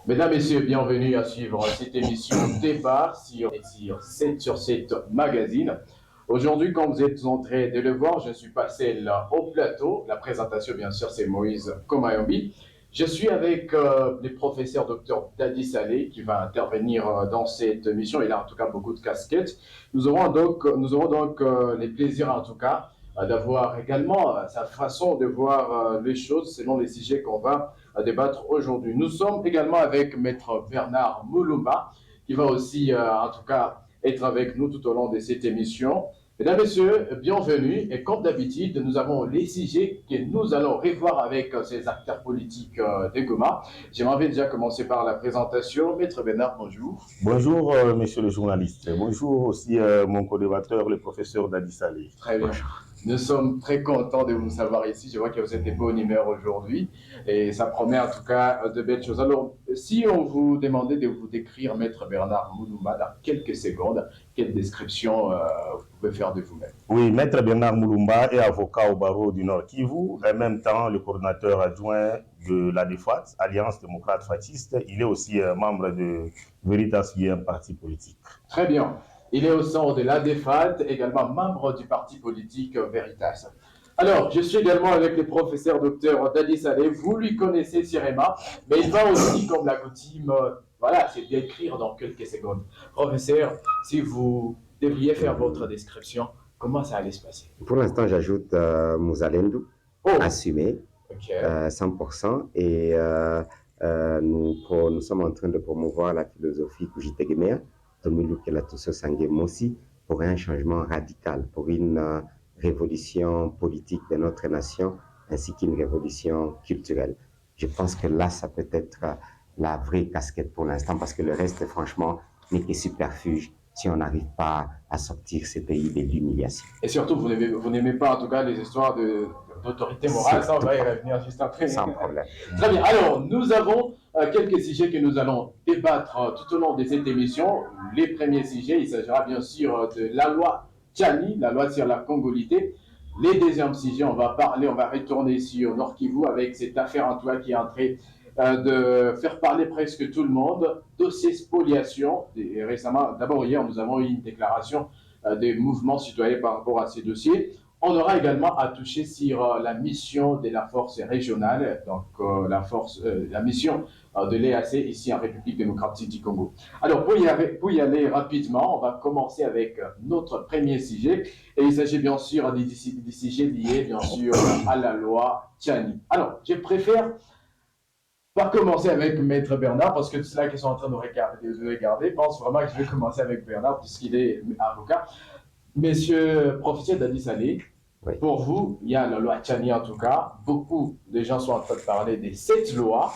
Mesdames, Messieurs, bienvenue à suivre cette émission Débat sur 7 sur 7 magazine. Aujourd'hui, comme vous êtes en train de le voir, je suis passé là au plateau. La présentation, bien sûr, c'est Moïse Komayombi. Je suis avec le professeur Dr Dadi Saleh qui va intervenir dans cette émission. Il a en tout cas beaucoup de casquettes. Nous aurons donc les plaisirs en tout cas d'avoir également sa façon de voir les choses selon les sujets qu'on va à débattre aujourd'hui. Nous sommes également avec Maître Bernard Mouloumba, qui va aussi, en tout cas, être avec nous tout au long de cette émission. Mesdames, Messieurs, bienvenue. Et comme d'habitude, nous avons les sujets que nous allons revoir avec ces acteurs politiques de Goma. J'aimerais déjà commencer par la présentation. Maître Bernard, bonjour. Bonjour, monsieur le journaliste. Bonjour aussi, mon co-débatteur, le professeur Dadi Saleh. Très bien. Nous sommes très contents de vous savoir ici. Je vois que vous êtes de bonne humeur aujourd'hui et ça promet en tout cas de belles choses. Alors, si on vous demandait de vous décrire Maître Bernard Moulouma dans quelques secondes, quelle description vous pouvez faire de vous-même? Oui, Maître Bernard Mouloumba est avocat au barreau du Nord Kivu, en même temps le coordinateur adjoint de la DEFAT, Alliance démocrate fasciste. Il est aussi membre de Veritas, qui est un parti politique. Très bien. Il est au sein de l'ADEFAT, également membre du parti politique Veritas. Alors, je suis également avec le professeur Dr Dadi Saleh. Vous lui connaissez sûrement, mais il va aussi, comme la coutume, voilà, c'est d'écrire dans quelques secondes. Professeur, si vous devriez faire votre description, comment ça allait se passer? Pour l'instant, j'ajoute Mouzalendou, Oh, assumé, ok. 100%. Et nous sommes en train de promouvoir la philosophie Kujitegemea, Tomilu Kelatuso Sange Mosi, pour un changement radical, pour une révolution politique de notre nation, ainsi qu'une révolution culturelle. Je pense que là, ça peut être la vraie casquette pour l'instant, parce que le reste, franchement, n'est que superfuge si on n'arrive pas à sortir ces pays de l'humiliation. Et surtout, vous n'aimez pas en tout cas les histoires d'autorité morale, ça on va y revenir juste après. Sans problème. Très bien. Alors, nous avons quelques sujets que nous allons débattre tout au long de cette émission. Les premiers sujets, il s'agira bien sûr de la loi Tchani, la loi sur la congolité. Les deuxièmes sujets, on va retourner sur Nord Kivu avec cette affaire en toi qui est entrée de faire parler presque tout le monde. Dossier spoliation. Et récemment, d'abord hier, nous avons eu une déclaration des mouvements citoyens par rapport à ces dossiers. On aura également à toucher sur la mission de la force régionale, donc la mission de l'EAC ici en République démocratique du Congo. Alors, pour y aller rapidement, on va commencer avec notre premier sujet. Et il s'agit bien sûr des sujets liés, bien sûr, à la loi Tchani. Alors, je préfère pas commencer avec Maître Bernard, parce que tous ceux qui sont en train de regarder pensent vraiment que je vais commencer avec Bernard, puisqu'il est avocat. Monsieur professeur Dadi Saleh, Oui. pour vous, il y a la loi Tchani en tout cas. Beaucoup de gens sont en train de parler de cette loi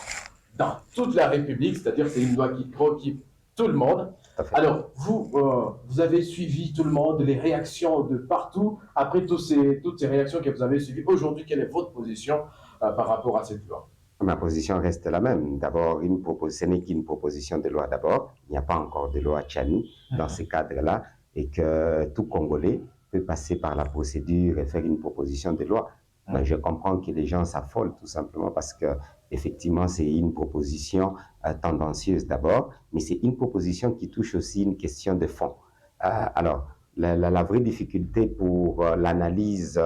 dans toute la République, c'est-à-dire que c'est une loi qui préoccupe tout le monde. Alors, vous avez suivi tout le monde, les réactions de partout. Après toutes ces réactions que vous avez suivies, aujourd'hui, quelle est votre position par rapport à cette loi? Ma position reste la même. D'abord, ce n'est qu'une proposition de loi d'abord. Il n'y a pas encore de loi Tchani dans ce cadre-là et que tout Congolais peut passer par la procédure et faire une proposition de loi. Mais je comprends que les gens s'affolent tout simplement parce que effectivement c'est une proposition tendancieuse d'abord, mais c'est une proposition qui touche aussi une question de fond. Alors, la vraie difficulté pour l'analyse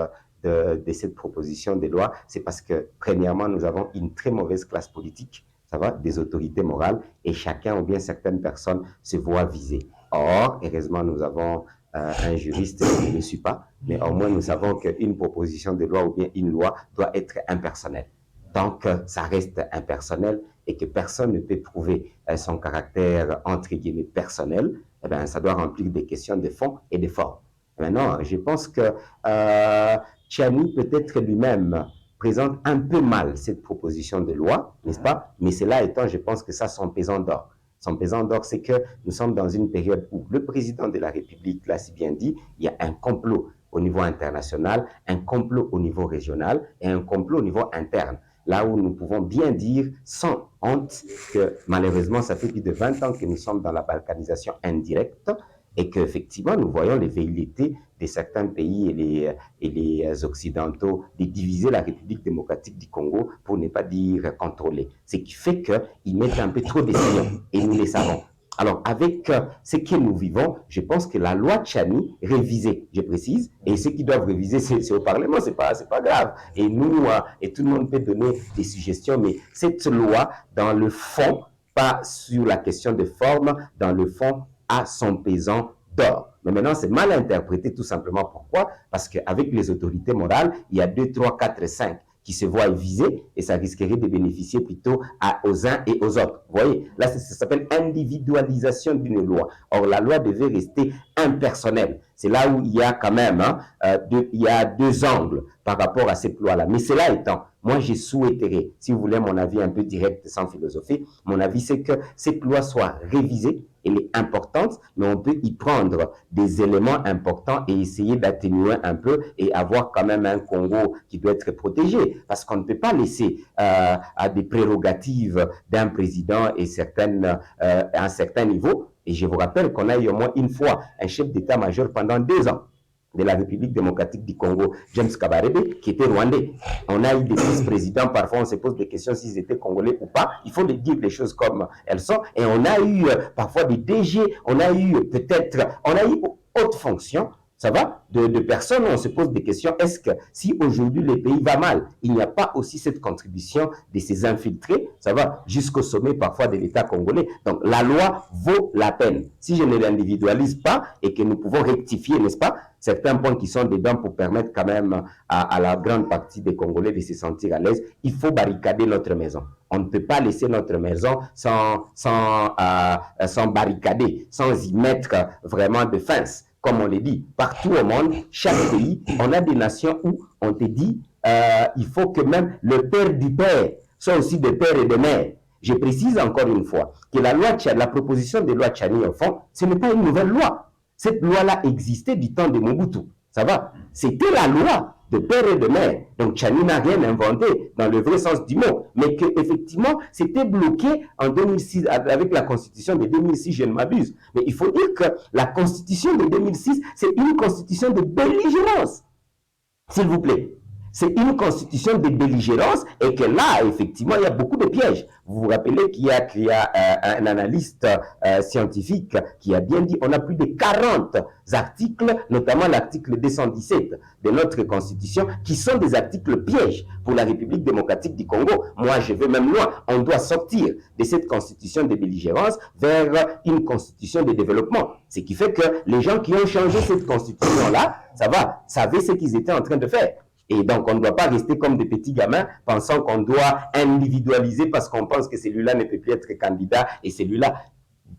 de cette proposition de loi, c'est parce que, premièrement, nous avons une très mauvaise classe politique, ça va, des autorités morales, et chacun ou bien certaines personnes se voient visées. Or, heureusement, nous avons un juriste, je ne suis pas, mais au moins nous savons qu'une proposition de loi ou bien une loi doit être impersonnelle. Donc, ça reste impersonnel et que personne ne peut prouver son caractère, entre guillemets, personnel, eh bien, ça doit remplir des questions de fond et de forme. Maintenant, je pense que Tchani, peut-être lui-même, présente un peu mal cette proposition de loi, n'est-ce pas? Mais cela étant, je pense que ça, son pesant d'or. Son pesant d'or, c'est que nous sommes dans une période où le président de la République l'a si bien dit, il y a un complot au niveau international, un complot au niveau régional et un complot au niveau interne. Là où nous pouvons bien dire sans honte que malheureusement, ça fait plus de 20 ans que nous sommes dans la balkanisation indirecte et qu'effectivement, nous voyons les velléités de certains pays et les Occidentaux de diviser la République démocratique du Congo, pour ne pas dire contrôler. Ce qui fait qu'ils mettent un peu trop de sillons, et nous les savons. Alors, avec ce que nous vivons, je pense que la loi Tchani, révisée, je précise, et ceux qui doivent réviser, c'est au Parlement, c'est pas grave. Et nous, et tout le monde peut donner des suggestions, mais cette loi, dans le fond, pas sur la question de forme, dans le fond, a son pesant d'or. Mais maintenant, c'est mal interprété tout simplement. Pourquoi? Parce qu'avec les autorités morales, il y a 2, 3, 4, 5 qui se voient visés et ça risquerait de bénéficier plutôt aux uns et aux autres. Vous voyez, là, ça s'appelle individualisation d'une loi. Or, la loi devait rester impersonnelle. C'est là où il y a quand même il y a deux angles par rapport à cette loi-là. Mais cela étant, moi, je souhaiterais, si vous voulez mon avis un peu direct sans philosophie, mon avis, c'est que cette loi soit révisée. Elle est importante, mais on peut y prendre des éléments importants et essayer d'atténuer un peu et avoir quand même un Congo qui doit être protégé. Parce qu'on ne peut pas laisser à des prérogatives d'un président et à un certain niveau. Et je vous rappelle qu'on a eu au moins une fois un chef d'état-major pendant 2 ans de la République démocratique du Congo, James Kabarebe, qui était rwandais. On a eu des vice-présidents, parfois on se pose des questions s'ils étaient congolais ou pas. Il faut dire les choses comme elles sont. Et on a eu parfois des DG, on a eu haute fonction, ça va, de personnes où on se pose des questions. Est-ce que si aujourd'hui le pays va mal, il n'y a pas aussi cette contribution de ces infiltrés, ça va, jusqu'au sommet parfois de l'État congolais. Donc la loi vaut la peine. Si je ne l'individualise pas et que nous pouvons rectifier, n'est-ce pas, certains points qui sont dedans pour permettre quand même à la grande partie des Congolais de se sentir à l'aise, il faut barricader notre maison. On ne peut pas laisser notre maison sans barricader, sans y mettre vraiment de fence. Comme on le dit, partout au monde, chaque pays, on a des nations où on te dit il faut que même le père du père soit aussi de père et de mère. Je précise encore une fois que la proposition de loi Tchani, au fond, ce n'est pas une nouvelle loi. Cette loi-là existait du temps de Mobutu. Ça va? C'était la loi de père et de mère. Donc Tchani n'a rien inventé dans le vrai sens du mot. Mais qu'effectivement, c'était bloqué en 2006, avec la constitution de 2006, je ne m'abuse. Mais il faut dire que la constitution de 2006, c'est une constitution de belligérance. S'il vous plaît. C'est une constitution de belligérance et que là, effectivement, il y a beaucoup de pièges. Vous vous rappelez qu'il y a un analyste scientifique qui a bien dit on a plus de 40 articles, notamment l'article 217 de notre constitution, qui sont des articles pièges pour la République démocratique du Congo. Moi, je vais même loin. On doit sortir de cette constitution de belligérance vers une constitution de développement. Ce qui fait que les gens qui ont changé cette constitution-là, ça va, savaient ce qu'ils étaient en train de faire. Et donc, on ne doit pas rester comme des petits gamins pensant qu'on doit individualiser parce qu'on pense que celui-là ne peut plus être candidat et celui-là.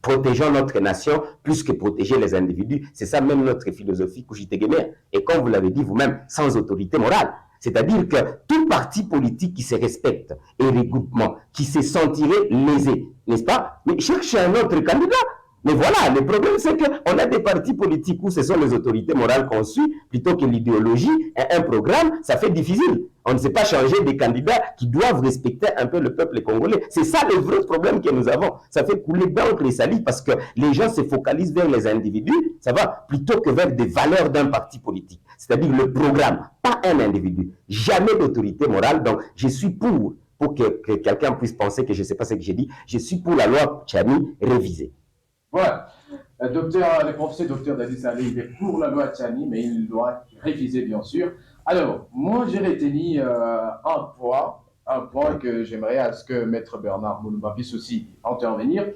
Protégeons notre nation plus que protéger les individus. C'est ça même notre philosophie Kouchitegemer. Et comme vous l'avez dit vous-même, sans autorité morale. C'est-à-dire que tout parti politique qui se respecte et regroupement, qui se sentirait lésé, n'est-ce pas? Mais cherche un autre candidat. Mais voilà, le problème c'est qu'on a des partis politiques où ce sont les autorités morales qu'on suit, plutôt que l'idéologie, un programme, ça fait difficile. On ne sait pas changer des candidats qui doivent respecter un peu le peuple congolais. C'est ça le vrai problème que nous avons. Ça fait couler d'encre et salive parce que les gens se focalisent vers les individus, ça va, plutôt que vers des valeurs d'un parti politique. C'est-à-dire le programme, pas un individu. Jamais d'autorité morale. Donc, je suis pour que quelqu'un puisse penser que je ne sais pas ce que j'ai dit, je suis pour la loi Tchani révisée. Voilà. Le professeur docteur Dadi Saleh, il est pour la loi Tchani, mais il doit réviser, bien sûr. Alors, moi, j'ai retenu un point que j'aimerais à ce que Maître Bernard Mulumba puisse aussi intervenir.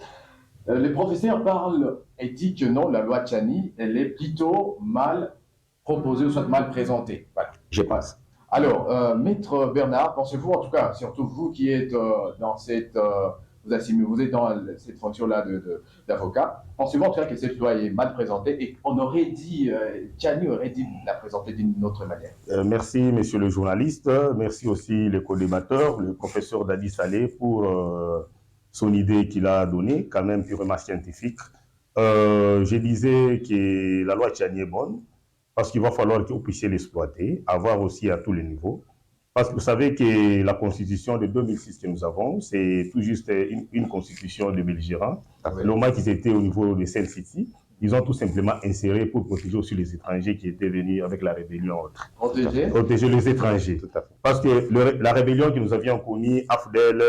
Le professeur parle et dit que non, la loi Tchani, elle est plutôt mal proposée ou soit mal présentée. Voilà. Je pense. Alors, Maître Bernard, pensez-vous, en tout cas, surtout vous qui êtes dans cette... vous êtes dans cette fonction-là d'avocat. Pensez-vous en tout cas que cette loi est mal présentée et on aurait dit, Tchani aurait dit la présenter d'une autre manière? Merci, monsieur le journaliste. Merci aussi les co-débatteurs, le professeur Dadi Saleh pour son idée qu'il a donnée, quand même purement scientifique. Je disais que la loi Tchani est bonne parce qu'il va falloir que vous puissiez l'exploiter, avoir aussi à tous les niveaux. Parce que vous savez que la constitution de 2006 que nous avons, c'est tout juste une constitution de belligérants. Le moment qu'ils étaient au niveau de Cell City, ils ont tout simplement inséré pour protéger aussi les étrangers qui étaient venus avec la rébellion. Protéger les étrangers. Tout à fait. Parce que la rébellion que nous avions connue, AFDEL,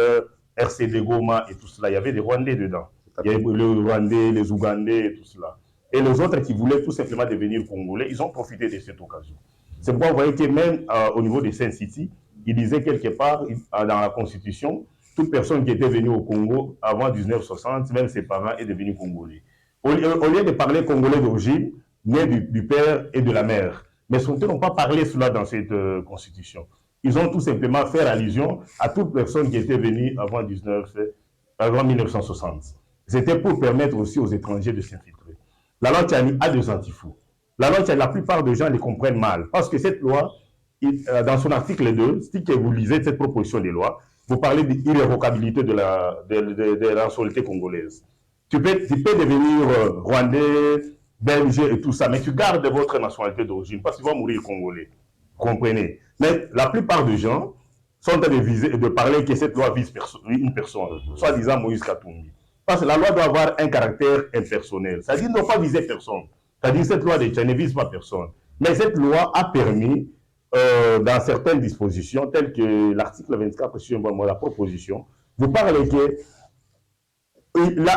RCD Goma et tout cela, il y avait des Rwandais dedans. Il y avait les Rwandais, les Ougandais et tout cela. Et les autres qui voulaient tout simplement devenir Congolais, ils ont profité de cette occasion. C'est pourquoi vous voyez que même au niveau des Saint City, il disait quelque part dans la Constitution, toute personne qui était venue au Congo avant 1960, même ses parents, est devenue Congolais. Au lieu de parler Congolais d'origine, né du père et de la mère, mais ils n'ont pas parlé cela dans cette Constitution. Ils ont tout simplement fait allusion à toute personne qui était venue avant 1960. C'était pour permettre aussi aux étrangers de s'infiltrer. La loi Tchani a des antifous. La loi Tchani, la plupart des gens les comprennent mal, parce que cette loi, dans son article 2, si vous lisez cette proposition de loi, vous parlez d'irrévocabilité de la nationalité congolaise. Tu peux devenir rwandais, belge et tout ça, mais tu gardes votre nationalité d'origine, parce que tu vas mourir congolais. Vous comprenez? Mais la plupart des gens sont en train de parler que cette loi vise une personne, soi-disant Moïse Katumbi. Parce que la loi doit avoir un caractère impersonnel. C'est-à-dire ne doit pas viser personne. C'est-à-dire que cette loi de Tchani ne vise pas personne. Mais cette loi a permis, dans certaines dispositions, telles que l'article 24 sur la proposition, vous parlez que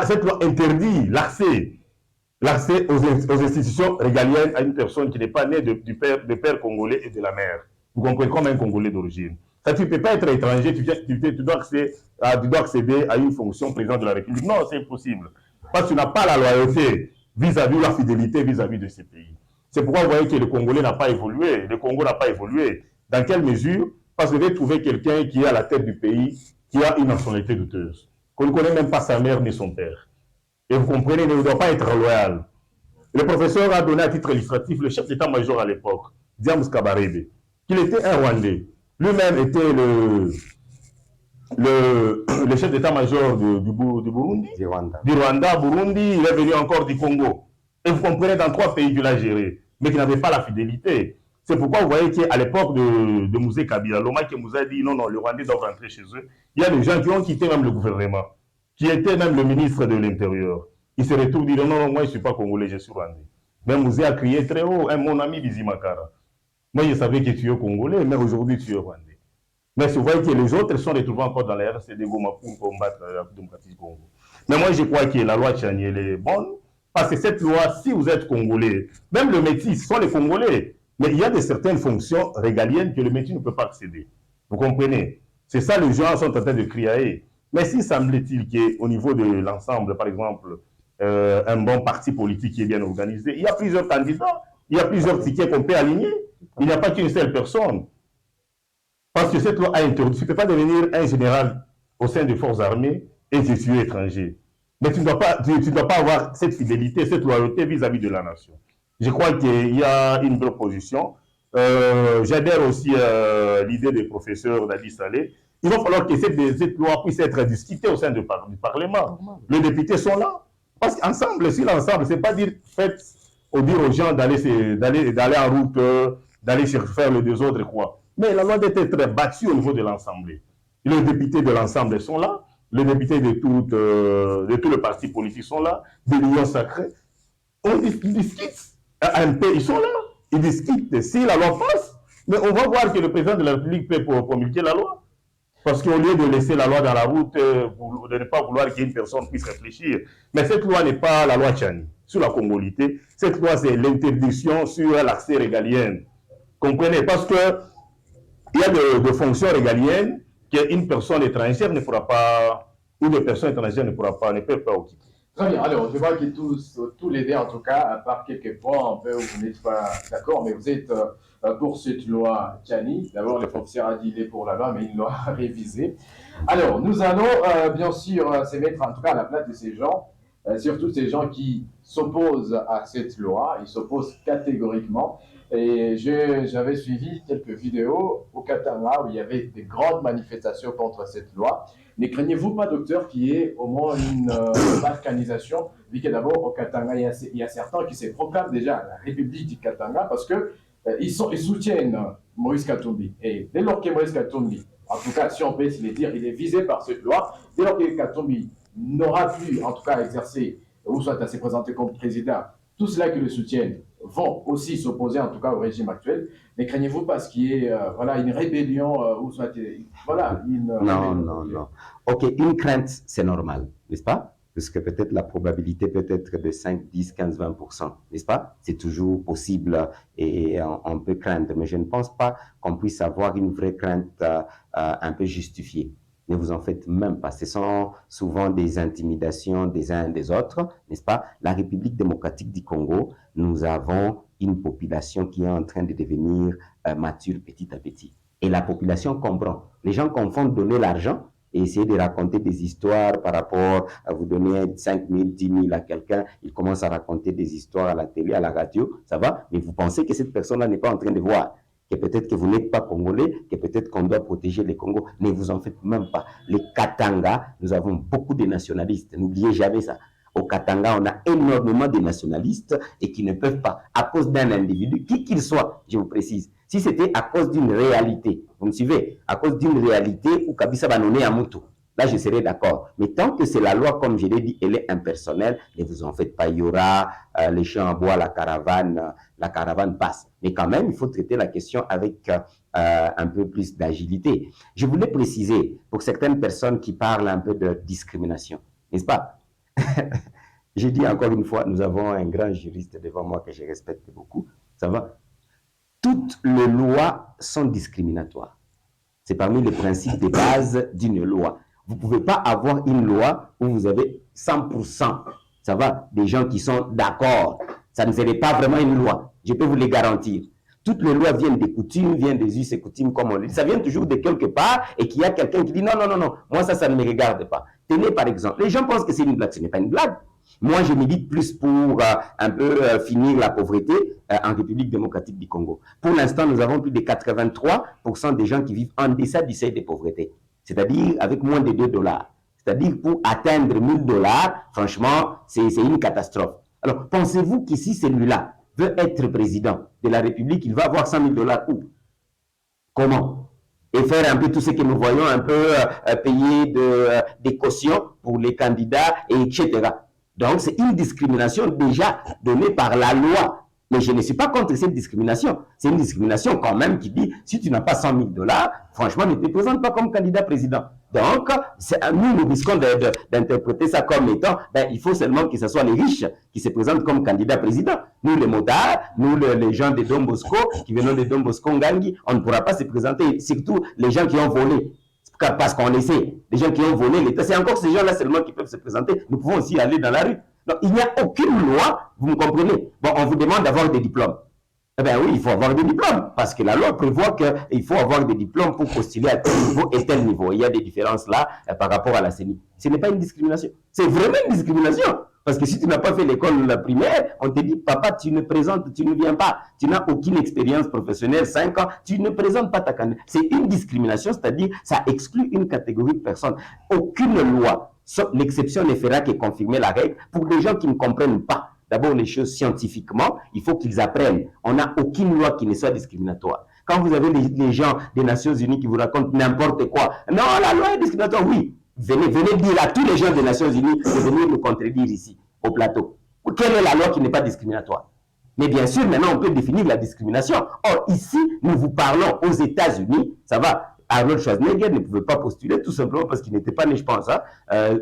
cette loi interdit l'accès aux institutions régaliennes à une personne qui n'est pas née du père congolais et de la mère. Vous comprenez, comme un Congolais d'origine. Tu ne peux pas être étranger, tu dois accéder à une fonction président de la République. Non, c'est impossible. Parce que tu n'as pas la loyauté vis-à-vis de la fidélité vis-à-vis de ces pays. C'est pourquoi vous voyez que le Congolais n'a pas évolué, le Congo n'a pas évolué. Dans quelle mesure? Parce que vous devez trouver quelqu'un qui est à la tête du pays, qui a une nationalité douteuse, qu'on ne connaît même pas sa mère ni son père. Et vous comprenez, il ne doit pas être loyal. Le professeur a donné à titre illustratif le chef d'état-major à l'époque, Diams Kabarebe, qu'il était un Rwandais. Lui-même était le chef d'état-major du Burundi, du Rwanda, Burundi, il est venu encore du Congo. Et vous comprenez, dans 3 pays qu'il a géré, mais qui n'avait pas la fidélité. C'est pourquoi vous voyez qu'à l'époque de Mouzé Kabila, Loma Moussa a dit non, le Rwandais doit rentrer chez eux. Il y a des gens qui ont quitté même le gouvernement, qui étaient même le ministre de l'Intérieur. Ils se retrouvent dire non, moi je ne suis pas Congolais, je suis Rwandais. Même Mouzé a crié très haut, mon ami Bizimakara. Moi je savais que tu es Congolais, mais aujourd'hui tu es Rwandais. Mais vous voyez que les autres sont retrouvés encore dans la RCD Goma pour combattre la démocratie du Congo. Mais moi je crois que la loi Tchani elle est bonne, parce que cette loi, si vous êtes Congolais, même le métis sont les Congolais, mais il y a certaines fonctions régaliennes que le métis ne peut pas accéder. Vous comprenez? C'est ça, les gens sont en train de crier. Mais si semble-t-il qu'au niveau de l'ensemble, par exemple, un bon parti politique qui est bien organisé, il y a plusieurs candidats, il y a plusieurs tickets qu'on peut aligner, il n'y a pas qu'une seule personne. Parce que cette loi a interdit, tu ne peux pas devenir un général au sein des forces armées et je suis étranger. Mais tu ne dois pas avoir cette fidélité, cette loyauté vis-à-vis de la nation. Je crois qu'il y a une proposition. J'adhère aussi à l'idée des professeurs Dadi Saleh. Il va falloir que cette loi puisse être discutée au sein du Parlement. Les députés sont là. Parce qu'ensemble, si l'ensemble, ce n'est pas dire aux gens d'aller en route, d'aller faire le désordre, quoi. Mais la loi doit être battue au niveau de l'Assemblée. Les députés de l'ensemble sont là. Les députés de tout le parti politique sont là. Des l'Union sacrée. Ils discutent. AMP, ils sont là. Ils discutent. Si la loi passe, mais on va voir que le président de la République peut promulguer la loi. Parce qu'au lieu de laisser la loi dans la route, de ne pas vouloir qu'une personne puisse réfléchir. Mais cette loi n'est pas la loi Tchani sur la congolité. Cette loi, c'est l'interdiction sur l'accès régalien. Comprenez? Parce que il y a de fonctions régaliennes qu'une personne étrangère ne pourra pas, ou des personnes étrangères ne peuvent pas occuper. Très bien. Alors, je vois que tous les deux, en tout cas, à part quelques points, un peu où vous n'êtes pas d'accord, mais vous êtes pour cette loi Tchani. D'abord, le professeur a dit qu'il est pour la loi, mais il l'a révisée. Alors, nous allons bien sûr se mettre en tout cas à la place de ces gens, surtout ces gens qui s'opposent à cette loi. Ils s'opposent catégoriquement. Et j'avais suivi quelques vidéos au Katanga où il y avait des grandes manifestations contre cette loi. Ne craignez-vous pas, docteur, qu'il y ait au moins une balkanisation, vu que d'abord au Katanga, il y a certains qui se proclament déjà la République du Katanga parce qu'ils soutiennent Moïse Katumbi. Et dès lors que Moïse Katumbi, en tout cas, si on peut se le dire, il est visé par cette loi, dès lors que Katumbi n'aura plus, en tout cas, exercé ou soit à se présenter comme président tous ceux qui le soutiennent vont aussi s'opposer en tout cas au régime actuel. Ne craignez-vous pas ce qui est voilà, une rébellion ou soit voilà, une Non, rébellion. non, non. Ok, une crainte, c'est normal, n'est-ce pas? Puisque peut-être la probabilité peut être de 5, 10, 15, 20%, n'est-ce pas? C'est toujours possible et on peut craindre, mais je ne pense pas qu'on puisse avoir une vraie crainte un peu justifiée. Ne vous en faites même pas. Ce sont souvent des intimidations des uns et des autres, n'est-ce pas? La République démocratique du Congo, nous avons une population qui est en train de devenir mature petit à petit. Et la population comprend. Les gens confondent donner l'argent et essayer de raconter des histoires par rapport à vous donner 5 000, 10 000 à quelqu'un. Il commence à raconter des histoires à la télé, à la radio, ça va? Mais vous pensez que cette personne-là n'est pas en train de voir, que peut-être que vous n'êtes pas congolais, que peut-être qu'on doit protéger les Congos. Ne vous en faites même pas. Les Katanga, nous avons beaucoup de nationalistes. N'oubliez jamais ça. Au Katanga, on a énormément de nationalistes et qui ne peuvent pas, à cause d'un individu, qui qu'il soit, je vous précise. Si c'était à cause d'une réalité, vous me suivez, à cause d'une réalité où Kabila va donner à Moutou, là je serais d'accord. Mais tant que c'est la loi, comme je l'ai dit, elle est impersonnelle, ne vous en faites pas, il y aura les champs à bois, la caravane passe. Mais quand même, il faut traiter la question avec un peu plus d'agilité. Je voulais préciser, pour certaines personnes qui parlent un peu de discrimination, n'est-ce pas? J'ai dit encore une fois, nous avons un grand juriste devant moi que je respecte beaucoup, ça va? Toutes les lois sont discriminatoires. C'est parmi les principes de base d'une loi. Vous ne pouvez pas avoir une loi où vous avez 100%, ça va, des gens qui sont d'accord. Ça ne serait pas vraiment une loi, je peux vous les garantir. Toutes les lois viennent des coutumes, viennent des us et coutumes, comme on dit. Ça vient toujours de quelque part et qu'il y a quelqu'un qui dit non, non, non, non, moi ça ne me regarde pas. Tenez par exemple, les gens pensent que c'est une blague, ce n'est pas une blague. Moi, je milite plus pour un peu finir la pauvreté en République démocratique du Congo. Pour l'instant, nous avons plus de 83% des gens qui vivent en deçà du seuil de pauvreté, c'est-à-dire avec moins de $2. C'est-à-dire pour atteindre $1000, franchement, c'est une catastrophe. Alors, pensez-vous qu'ici, celui-là veut être président de la République, il va avoir $100 000 où? Comment? Et faire un peu tout ce que nous voyons, un peu payer des cautions pour les candidats, et etc. Donc, c'est une discrimination déjà donnée par la loi. Mais je ne suis pas contre cette discrimination. C'est une discrimination quand même qui dit, si tu n'as pas $100 000, franchement, ne te présente pas comme candidat président. Donc, nous risquons d'interpréter ça comme étant, il faut seulement que ce soit les riches qui se présentent comme candidats président. Nous, les motards, nous, les gens de Don Bosco, qui venons de Don Bosco Ngangi, on ne pourra pas se présenter, surtout les gens qui ont volé. Parce qu'on le sait, les gens qui ont volé l'État, c'est encore ces gens-là seulement qui peuvent se présenter. Nous pouvons aussi aller dans la rue. Donc, il n'y a aucune loi, vous me comprenez? Bon, on vous demande d'avoir des diplômes. Eh bien oui, il faut avoir des diplômes, parce que la loi prévoit qu'il faut avoir des diplômes pour postuler à tel niveau et tel niveau. Il y a des différences là par rapport à la CENI. Ce n'est pas une discrimination. C'est vraiment une discrimination. Parce que si tu n'as pas fait l'école primaire, on te dit, papa, tu ne présentes, tu ne viens pas. Tu n'as aucune expérience professionnelle, 5 ans, tu ne présentes pas ta candidature. C'est une discrimination, c'est-à-dire ça exclut une catégorie de personnes. Aucune loi, l'exception ne fera que confirmer la règle pour les gens qui ne comprennent pas. D'abord, les choses scientifiquement, il faut qu'ils apprennent. On n'a aucune loi qui ne soit discriminatoire. Quand vous avez les gens des Nations Unies qui vous racontent n'importe quoi, non, la loi est discriminatoire, oui. Venez dire à tous les gens des Nations Unies de venir nous contredire ici, au plateau. Quelle est la loi qui n'est pas discriminatoire? Mais bien sûr, maintenant, on peut définir la discrimination. Or, ici, nous vous parlons aux États-Unis, ça va, Arnold Schwarzenegger ne pouvait pas postuler tout simplement parce qu'il n'était pas né, je pense,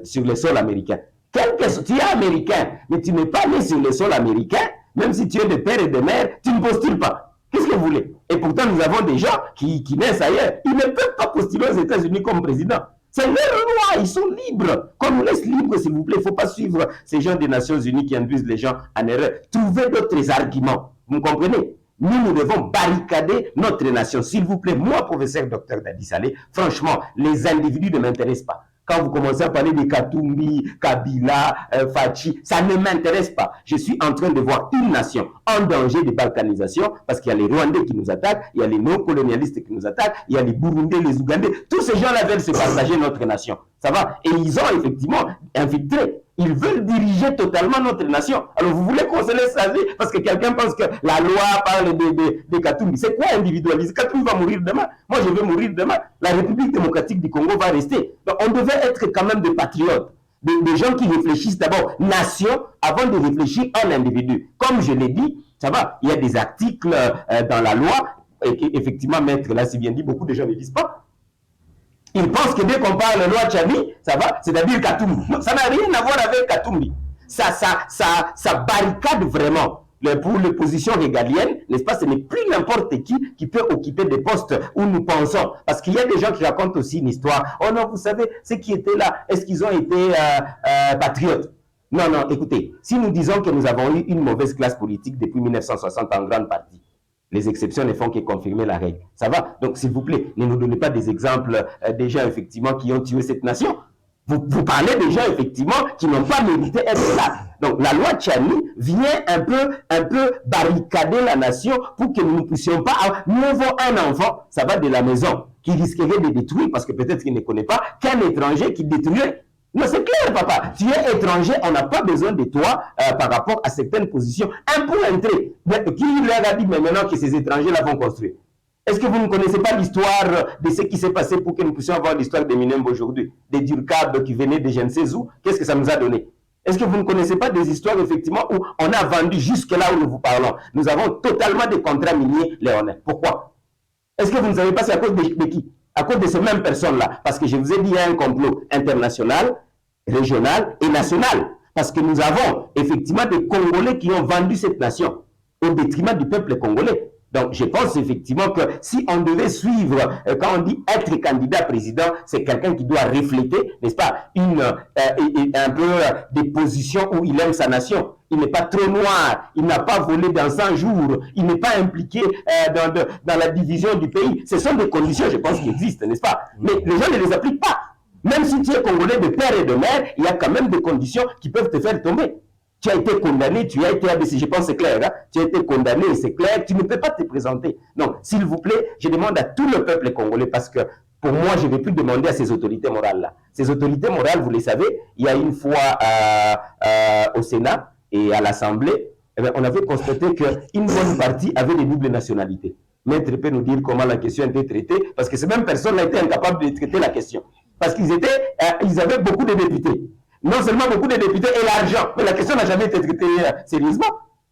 sur le sol américain. Tu es américain, mais tu n'es pas né sur le sol américain, même si tu es de père et de mère, tu ne postules pas. Qu'est-ce que vous voulez? Et pourtant, nous avons des gens qui naissent ailleurs. Ils ne peuvent pas postuler aux États-Unis comme président. C'est leur loi, ils sont libres. Qu'on nous laisse libres, s'il vous plaît. Il ne faut pas suivre ces gens des Nations Unies qui induisent les gens en erreur. Trouvez d'autres arguments. Vous comprenez? Nous devons barricader notre nation. S'il vous plaît, moi, professeur Dr Dadi Saleh, franchement, les individus ne m'intéressent pas. Quand vous commencez à parler de Katumbi, Kabila, Fachi, ça ne m'intéresse pas. Je suis en train de voir une nation en danger de balkanisation parce qu'il y a les Rwandais qui nous attaquent, il y a les néocolonialistes qui nous attaquent, il y a les Burundais, les Ougandais. Tous ces gens-là veulent se partager notre nation. Ça va? Et ils ont effectivement infiltré. Ils veulent diriger totalement notre nation. Alors vous voulez qu'on se laisse aller parce que quelqu'un pense que la loi parle de Katumbi. C'est quoi individualiser? Katumbi va mourir demain. Moi, je vais mourir demain. La République démocratique du Congo va rester. Donc on devait être quand même des patriotes. Des gens qui réfléchissent d'abord nation avant de réfléchir en individu. Comme je l'ai dit, ça va, il y a des articles dans la loi, et qu'effectivement, maître l'a si bien dit, beaucoup de gens ne disent pas. Ils pensent que dès qu'on parle de loi Tchani, ça va, c'est-à-dire Katumbi. Non, ça n'a rien à voir avec Katumbi. Ça barricade vraiment pour les positions régaliennes, n'est-ce pas? Ce n'est plus n'importe qui peut occuper des postes où nous pensons. Parce qu'il y a des gens qui racontent aussi une histoire. Oh non, vous savez, ceux qui étaient là, est-ce qu'ils ont été patriotes? Non, non, écoutez, si nous disons que nous avons eu une mauvaise classe politique depuis 1960 en grande partie, les exceptions ne font que confirmer la règle. Ça va? Donc, s'il vous plaît, ne nous donnez pas des exemples des gens, effectivement, qui ont tué cette nation. Vous parlez des gens, effectivement, qui n'ont pas mérité être là. Donc, la loi Tchani vient un peu barricader la nation pour que nous ne puissions pas... Nous avons un enfant, ça va de la maison, qui risquerait de détruire, parce que peut-être qu'il ne connaît pas, qu'un étranger qui détruirait. Non, c'est clair, papa. Tu es étranger, on n'a pas besoin de toi par rapport à certaines positions. Un pour entrer. Qui leur a dit mais maintenant que ces étrangers-là vont construire? Est-ce que vous ne connaissez pas l'histoire de ce qui s'est passé pour que nous puissions avoir l'histoire des Minembes aujourd'hui? Des Durkab qui venaient de je ne sais où? Qu'est-ce que ça nous a donné? Est-ce que vous ne connaissez pas des histoires, effectivement, où on a vendu jusque là où nous vous parlons? Nous avons totalement des contrats miniers léonais. Pourquoi? Est-ce que vous ne savez pas c'est à cause de qui? À cause de ces mêmes personnes-là. Parce que je vous ai dit, il y a un complot international, régional et national. Parce que nous avons effectivement des Congolais qui ont vendu cette nation au détriment du peuple congolais. Donc, je pense effectivement que si on devait suivre, quand on dit être candidat président, c'est quelqu'un qui doit refléter, n'est-ce pas, un peu des positions où il aime sa nation. Il n'est pas trop noir, il n'a pas volé dans 100 jours, il n'est pas impliqué dans la division du pays. Ce sont des conditions, je pense, qui existent, n'est-ce pas? Mais les gens ne les appliquent pas. Même si tu es Congolais de père et de mère, il y a quand même des conditions qui peuvent te faire tomber. Tu as été condamné, tu as été ADC, je pense c'est clair, hein? Tu as été condamné, c'est clair, tu ne peux pas te présenter. Donc, s'il vous plaît, je demande à tout le peuple congolais, parce que pour moi, je ne vais plus demander à ces autorités morales-là. Ces autorités morales, vous les savez, il y a une fois au Sénat et à l'Assemblée, eh bien, on avait constaté qu'une bonne partie avait des doubles nationalités. Maître peut nous dire comment la question a été traitée, parce que ces mêmes personnes n'ont été incapables de traiter la question. Parce qu'ils avaient beaucoup de députés. Non seulement beaucoup de députés et l'argent, mais la question n'a jamais été traitée sérieusement.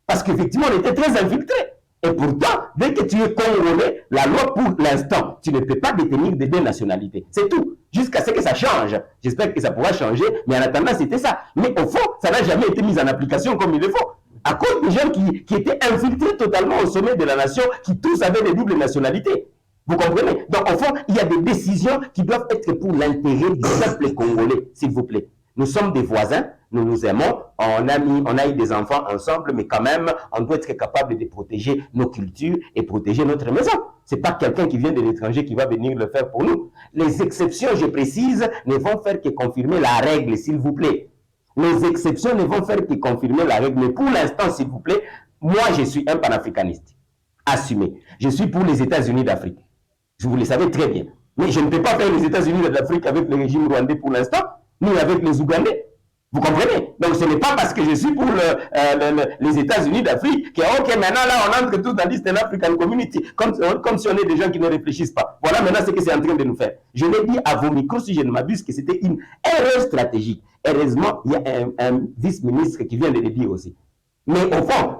Parce qu'effectivement, on était très infiltrés. Et pourtant, dès que tu es congolais, la loi pour l'instant, tu ne peux pas détenir des deux nationalités. C'est tout. Jusqu'à ce que ça change. J'espère que ça pourra changer, mais en attendant, c'était ça. Mais au fond, ça n'a jamais été mis en application comme il le faut. À cause des gens qui étaient infiltrés totalement au sommet de la nation, qui tous avaient des doubles nationalités. Vous comprenez? Donc, au fond, il y a des décisions qui doivent être pour l'intérêt du peuple congolais, s'il vous plaît. Nous sommes des voisins, nous nous aimons, on a eu des enfants ensemble, mais quand même, on doit être capable de protéger nos cultures et protéger notre maison. Ce n'est pas quelqu'un qui vient de l'étranger qui va venir le faire pour nous. Les exceptions, je précise, ne vont faire que confirmer la règle, s'il vous plaît. Les exceptions ne vont faire que confirmer la règle. Mais pour l'instant, s'il vous plaît, moi, je suis un panafricaniste. Assumé. Je suis pour les États-Unis d'Afrique. Vous le savez très bien. Mais je ne peux pas faire les États-Unis d'Afrique avec le régime rwandais pour l'instant, ni avec les Ougandais. Vous comprenez? Donc ce n'est pas parce que je suis pour les États-Unis d'Afrique que, ok, maintenant là, on entre tous dans l'Eastern African Community, comme si on est des gens qui ne réfléchissent pas. Voilà maintenant ce que c'est en train de nous faire. Je l'ai dit à vos micros, si je ne m'abuse, que c'était une erreur stratégique. Heureusement, il y a un vice-ministre qui vient de le dire aussi. Mais au fond,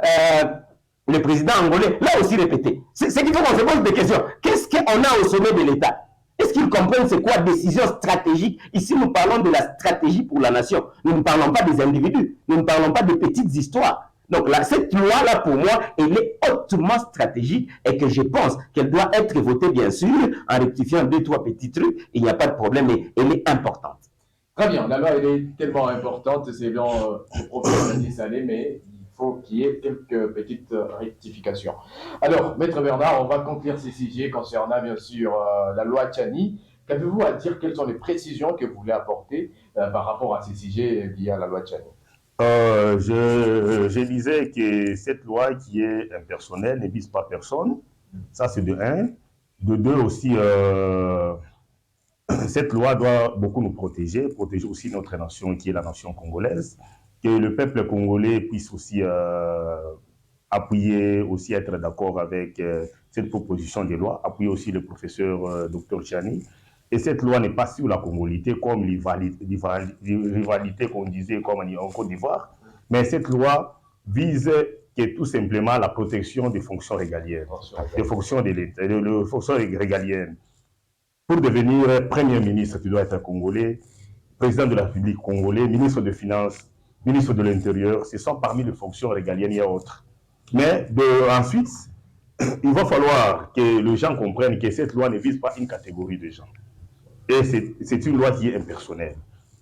le président angolais l'a aussi répété. C'est qu'il faut qu'on se pose des questions. Qu'est-ce qu'on a au sommet de l'État? Est-ce qu'ils comprennent c'est quoi décision stratégique? Ici, nous parlons de la stratégie pour la nation. Nous ne parlons pas des individus. Nous ne parlons pas de petites histoires. Donc là, cette loi-là, pour moi, elle est hautement stratégique et que je pense qu'elle doit être votée, bien sûr, en rectifiant 2-3 petits trucs. Il n'y a pas de problème, mais elle est importante. Très bien, la loi, elle est tellement importante, c'est bien le professeur a dit ça allait, mais il faut qu'il y ait quelques petites rectifications. Alors, Maître Bernard, on va conclure ces sujets concernant bien sûr la loi Tchani. Qu'avez-vous à dire? Quelles sont les précisions que vous voulez apporter par rapport à ces sujets liés à la loi Tchani? Je disais que cette loi qui est impersonnelle ne vise pas personne. Ça, c'est de un. De deux aussi, cette loi doit beaucoup nous protéger aussi notre nation qui est la nation congolaise. Que le peuple congolais puisse aussi appuyer, aussi être d'accord avec cette proposition de loi, appuyer aussi le professeur Dr Tchani, Et cette loi n'est pas sur la congolité comme les rivalités qu'on disait comme en Côte d'Ivoire, mais cette loi vise tout simplement la protection des fonctions régaliennes, des fonctions de l'État, des fonctions régaliennes. Pour devenir Premier ministre, tu dois être congolais, président de la République congolais, ministre des Finances, ministre de l'Intérieur, ce sont parmi les fonctions régaliennes et autres. Mais ensuite, il va falloir que les gens comprennent que cette loi ne vise pas une catégorie de gens. Et c'est une loi qui est impersonnelle.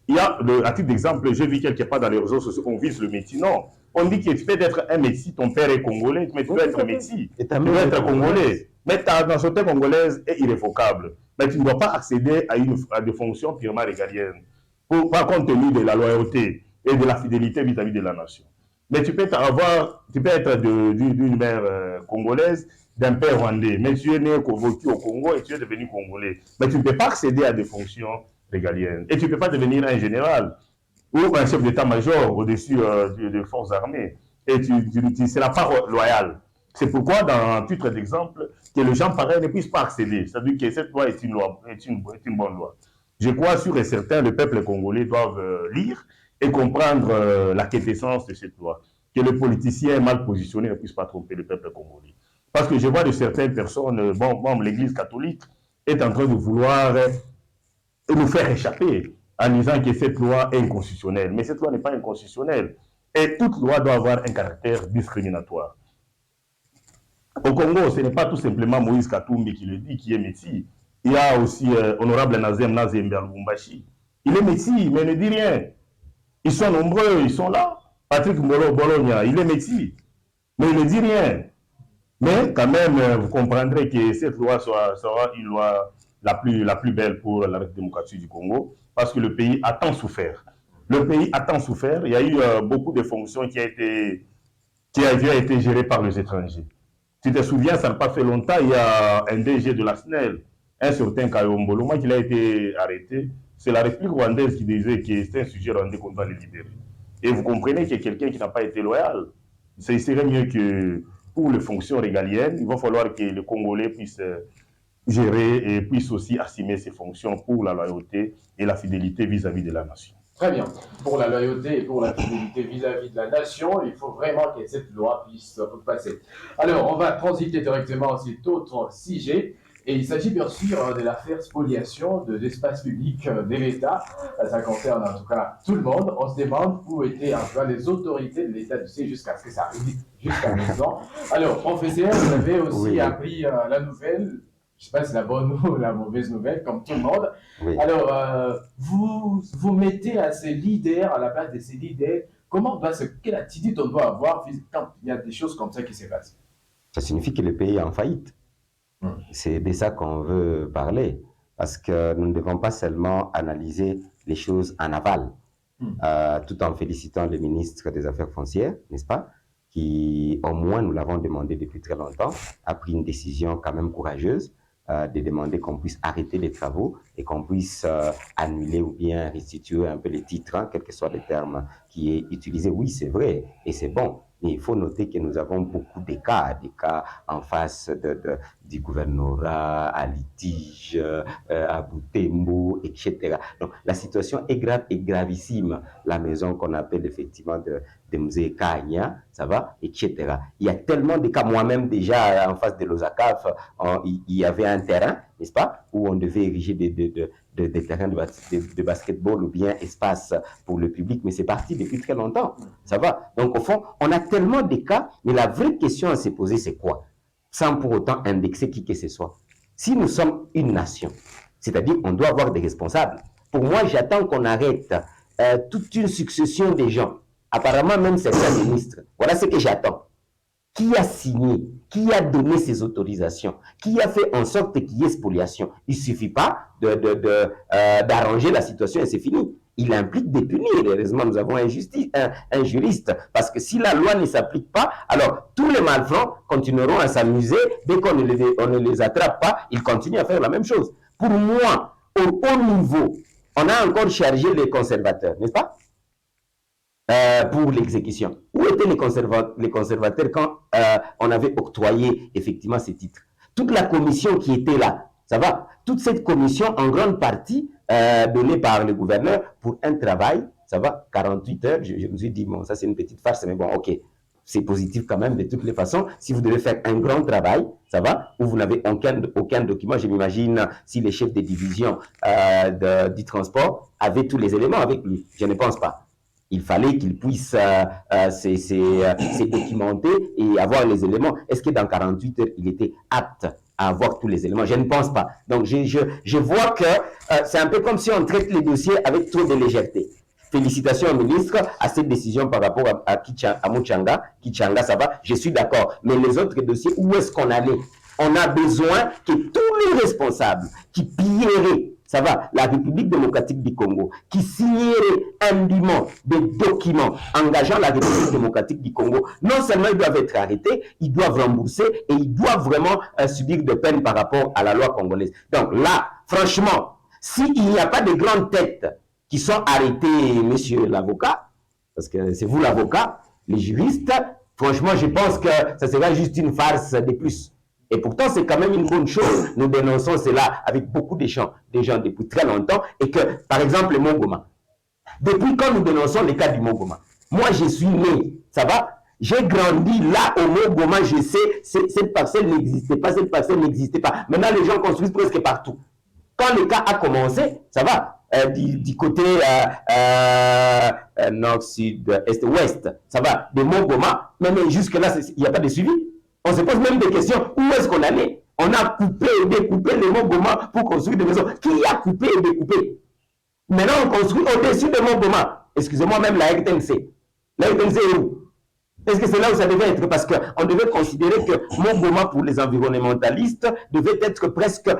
Il y a, à titre d'exemple, j'ai vu quelque part dans les réseaux sociaux qu'on vise le métier. Non, on dit que tu peux être un métier, ton père est congolais, mais tu dois être métier. Tu dois être congolais. Mais ta nationalité congolaise est irrévocable. Mais tu ne dois pas accéder à des fonctions purement régaliennes, pas compte tenu de la loyauté et de la fidélité vis-à-vis de la nation. Mais tu peux être d'une mère congolaise, d'un père rwandais, mais tu es né au Congo et tu es devenu congolais. Mais tu ne peux pas accéder à des fonctions régaliennes. Et tu ne peux pas devenir un général ou un chef d'état-major au-dessus des forces armées. Et c'est la part loyale. C'est pourquoi, dans un titre d'exemple, que les gens pareils ne puissent pas accéder. C'est-à-dire que cette loi est une bonne loi. Je crois, sûr et certain, le peuple congolais doivent lire et comprendre la quintessence de cette loi. Que le politicien mal positionné ne puisse pas tromper le peuple congolais. Parce que je vois de certaines personnes, l'Église catholique est en train de vouloir nous faire échapper en disant que cette loi est inconstitutionnelle. Mais cette loi n'est pas inconstitutionnelle. Et toute loi doit avoir un caractère discriminatoire. Au Congo, ce n'est pas tout simplement Moïse Katumbi qui le dit, qui est métis. Il y a aussi Honorable Nazem Lubumbashi. Il est métis, mais il ne dit rien. Ils sont nombreux, ils sont là. Patrick Mbolo Bologna, il est métis, mais il ne dit rien. Mais quand même, vous comprendrez que cette loi sera une loi la plus belle pour la République démocratique du Congo, parce que le pays a tant souffert. Le pays a tant souffert, il y a eu beaucoup de fonctions qui a été gérées par les étrangers. Tu te souviens, ça n'a pas fait longtemps, il y a un DG de la SNEL, un certain Kayombo Loma, qui a été arrêté. C'est la République rwandaise qui disait que c'est un sujet rwandais qu'on doit le libérer. Et vous comprenez qu'il y a quelqu'un qui n'a pas été loyal. Il serait mieux que pour les fonctions régaliennes, il va falloir que les Congolais puissent gérer et puissent aussi assumer ces fonctions pour la loyauté et la fidélité vis-à-vis de la nation. Très bien. Pour la loyauté et pour la fidélité vis-à-vis de la nation, il faut vraiment que cette loi puisse passer. Alors, on va transiter directement à cet autre sujet. Et il s'agit bien sûr de l'affaire spoliation de l'espace public de l'État. Ça concerne en tout cas tout le monde. On se demande où étaient les autorités de l'État jusqu'à ce que ça arrive jusqu'à maintenant. Alors, professeur, vous avez aussi appris la nouvelle. Je ne sais pas si c'est la bonne ou la mauvaise nouvelle, comme tout le monde. Oui. Alors, vous mettez à ces leaders, à la place de ces leaders, quelle attitude on doit avoir quand il y a des choses comme ça qui se passent? Ça signifie que le pays est en faillite. C'est de ça qu'on veut parler, parce que nous ne devons pas seulement analyser les choses en aval, tout en félicitant le ministre des Affaires foncières, n'est-ce pas, qui, au moins, nous l'avons demandé depuis très longtemps, a pris une décision quand même courageuse de demander qu'on puisse arrêter les travaux et qu'on puisse annuler ou bien restituer un peu les titres, quel que soit le terme qui est utilisé. Oui, c'est vrai et c'est bon. Mais il faut noter que nous avons beaucoup des cas en face du gouvernorat, à litige, à Butembo, etc. Donc la situation est grave et gravissime. La maison qu'on appelle effectivement de Mzee Kanya, ça va, etc. Il y a tellement de cas. Moi-même déjà en face de l'Osakaf, il y avait un terrain, n'est-ce pas, où on devait ériger des terrains de basketball ou bien espace pour le public, mais c'est parti depuis très longtemps, ça va. Donc au fond, on a tellement de cas, mais la vraie question à se poser, c'est quoi? Sans pour autant indexer qui que ce soit. Si nous sommes une nation, c'est-à-dire on doit avoir des responsables. Pour moi, j'attends qu'on arrête toute une succession de gens, apparemment même certains ministres. Voilà ce que j'attends. Qui a signé? Qui a donné ces autorisations? Qui a fait en sorte qu'il y ait spoliation? Il ne suffit pas d'arranger la situation et c'est fini. Il implique de punir. Heureusement, nous avons un juriste. Parce que si la loi ne s'applique pas, alors tous les malfrats continueront à s'amuser. Dès qu'on ne les attrape pas, ils continuent à faire la même chose. Pour moi, au haut niveau, on a encore chargé les conservateurs, n'est-ce pas? Pour l'exécution. Où étaient les conservateurs quand on avait octroyé effectivement ces titres? Toute la commission qui était là, ça va? toute cette commission, en grande partie donnée par le gouverneur pour un travail, ça va, 48 heures, je me suis dit, bon, ça c'est une petite farce, mais bon, ok, c'est positif quand même de toutes les façons. Si vous devez faire un grand travail, ça va, où vous n'avez aucun document, je m'imagine si les chefs de division du transport avaient tous les éléments avec lui, je ne pense pas. Il fallait qu'il puisse se documenter et avoir les éléments. Est-ce que dans 48 heures, il était apte à avoir tous les éléments? Je ne pense pas. Donc, je vois que c'est un peu comme si on traite les dossiers avec trop de légèreté. Félicitations au ministre à cette décision par rapport à Muchanga. Kichanga, ça va, je suis d'accord. Mais les autres dossiers, où est-ce qu'on allait? On a besoin que tous les responsables qui pilleraient, ça va, la République démocratique du Congo, qui signeraient indûment des documents engageant la République démocratique du Congo, non seulement ils doivent être arrêtés, ils doivent rembourser et ils doivent vraiment subir de peine par rapport à la loi congolaise. Donc là, franchement, s'il n'y a pas de grandes têtes qui sont arrêtées, monsieur l'avocat, parce que c'est vous l'avocat, les juristes, franchement, je pense que ça sera juste une farce de plus. Et pourtant, c'est quand même une bonne chose. Nous dénonçons cela avec beaucoup de gens depuis très longtemps. Et que, par exemple, le Mongoma. Depuis quand nous dénonçons le cas du Mongoma, moi, je suis né, ça va? J'ai grandi là au Mongoma, je sais, cette parcelle n'existait pas, cette parcelle n'existait pas. Maintenant, les gens construisent presque partout. Quand le cas a commencé, ça va, du côté nord, sud, est, ouest, ça va, de Mongoma, mais jusque-là, il n'y a pas de suivi. On se pose même des questions. Où est-ce qu'on allait? On a coupé et découpé les Mongoma pour construire des maisons. Qui a coupé et découpé? Maintenant, on construit au-dessus de Mongoma. Excusez-moi, même la RTNC. La RTNC est où? Est-ce que c'est là où ça devait être? Parce qu'on devait considérer que Mongoma, pour les environnementalistes, devait être presque...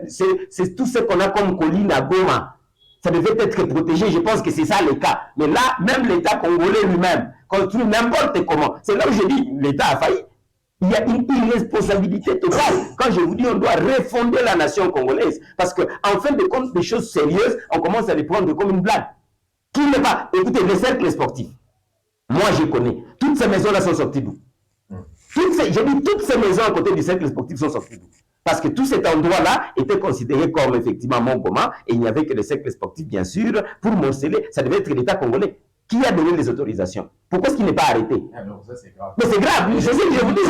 C'est tout ce qu'on a comme colline à Goma. Ça devait être protégé. Je pense que c'est ça le cas. Mais là, même l'État congolais lui-même construit n'importe comment. C'est là où je dis l'État a failli. Il y a une irresponsabilité totale. Quand je vous dis on doit refonder la nation congolaise, parce qu'en fin de compte, des choses sérieuses, on commence à les prendre comme une blague. Qui n'est pas... Écoutez, les cercles sportifs, moi je connais. Toutes ces maisons-là sont sorties d'où? J'ai dit toutes ces maisons à côté du cercle sportif sont sorties d'où? Parce que tout cet endroit-là était considéré comme effectivement Mongoma, et il n'y avait que le cercle sportif, bien sûr, pour morceler. Ça devait être l'État congolais. Qui a donné les autorisations? Pourquoi est-ce qu'il n'est pas arrêté? Alors, ça, c'est grave. Mais c'est grave, je sais que je vous dis.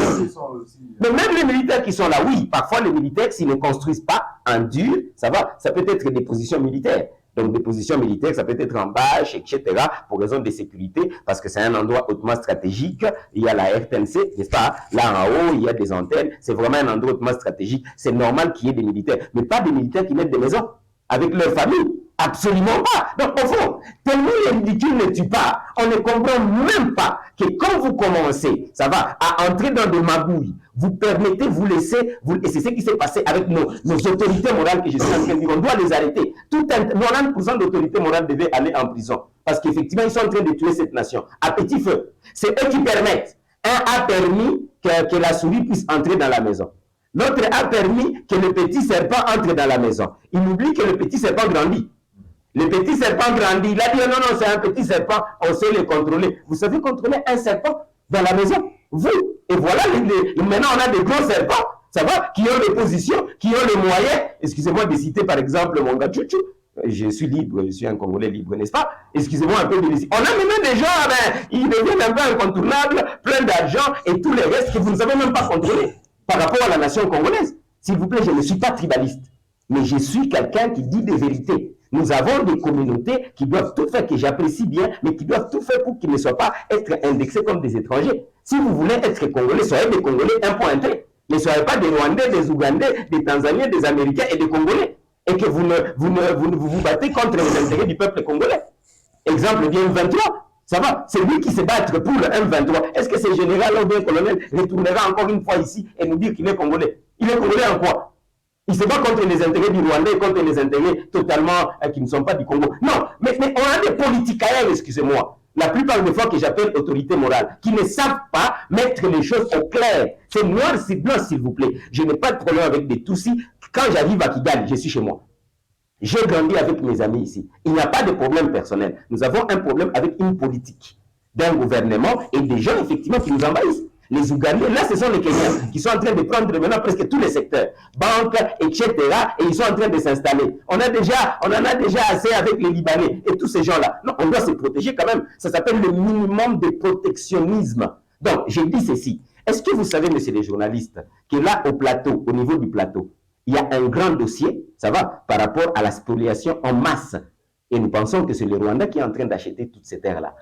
Mais même les militaires qui sont là, oui, parfois les militaires, s'ils ne construisent pas en dur, ça va, ça peut être des positions militaires. Donc des positions militaires, ça peut être en bâche, etc., pour raison de sécurité, parce que c'est un endroit hautement stratégique. Il y a la RTNC, n'est-ce pas? Là en haut, il y a des antennes. C'est vraiment un endroit hautement stratégique. C'est normal qu'il y ait des militaires, mais pas des militaires qui mettent des maisons avec leur famille. Absolument pas. Donc, au fond, tellement les ridicules ne tuent pas, on ne comprend même pas que quand vous commencez, ça va, à entrer dans des magouilles, vous permettez, vous laissez, et c'est ce qui s'est passé avec nos autorités morales que je suis en train de dire, on doit les arrêter. 90% d'autorités morales devaient aller en prison. Parce qu'effectivement, ils sont en train de tuer cette nation. À petit feu. C'est eux qui permettent. Un a permis que la souris puisse entrer dans la maison. L'autre a permis que le petit serpent entre dans la maison. Il oublie que le petit serpent grandit. Le petit serpent grandit. Il a dit non, non, c'est un petit serpent, on sait le contrôler. Vous savez contrôler un serpent dans la maison? Vous. Et voilà, maintenant on a des gros serpents, ça va, qui ont des positions, qui ont les moyens. Excusez-moi de citer par exemple mon gars Chouchou. Je suis libre, je suis un Congolais libre, n'est-ce pas? Excusez-moi un peu de laisser. On a maintenant des gens, ils deviennent un peu incontournables, plein d'argent et tout le reste que vous ne savez même pas contrôler par rapport à la nation congolaise. S'il vous plaît, je ne suis pas tribaliste, mais je suis quelqu'un qui dit des vérités. Nous avons des communautés qui doivent tout faire, que j'apprécie bien, mais qui doivent tout faire pour qu'ils ne soient pas être indexés comme des étrangers. Si vous voulez être Congolais, soyez des Congolais .1. Ne soyez pas des Rwandais, des Ougandais, des Tanzaniens, des Américains et des Congolais. Et que vous vous battez contre les intérêts du peuple congolais. Exemple bien M23. Ça va, c'est lui qui se bat pour le M23. Est-ce que ce général ou bien colonel retournera encore une fois ici et nous dire qu'il est Congolais? Il est Congolais en quoi? Il se bat contre les intérêts du Rwanda et contre les intérêts totalement qui ne sont pas du Congo. Non, mais on a des politiciens, excusez-moi, la plupart des fois que j'appelle autorité morale, qui ne savent pas mettre les choses au clair. C'est noir, c'est blanc, s'il vous plaît. Je n'ai pas de problème avec des Tutsis. Quand j'arrive à Kigali, je suis chez moi. J'ai grandi avec mes amis ici. Il n'y a pas de problème personnel. Nous avons un problème avec une politique d'un gouvernement et des gens, effectivement, qui nous envahissent. les Ougandais. Là, ce sont les Kenyans qui sont en train de prendre maintenant presque tous les secteurs, banques, etc. Et ils sont en train de s'installer. On en a déjà assez avec les Libanais et tous ces gens-là. Non, on doit se protéger quand même. Ça s'appelle le minimum de protectionnisme. Donc, j'ai dit ceci. Est-ce que vous savez, messieurs les journalistes, que là, au plateau, au niveau du plateau, il y a un grand dossier, ça va, par rapport à la spoliation en masse. Et nous pensons que c'est le Rwanda qui est en train d'acheter toutes ces terres-là.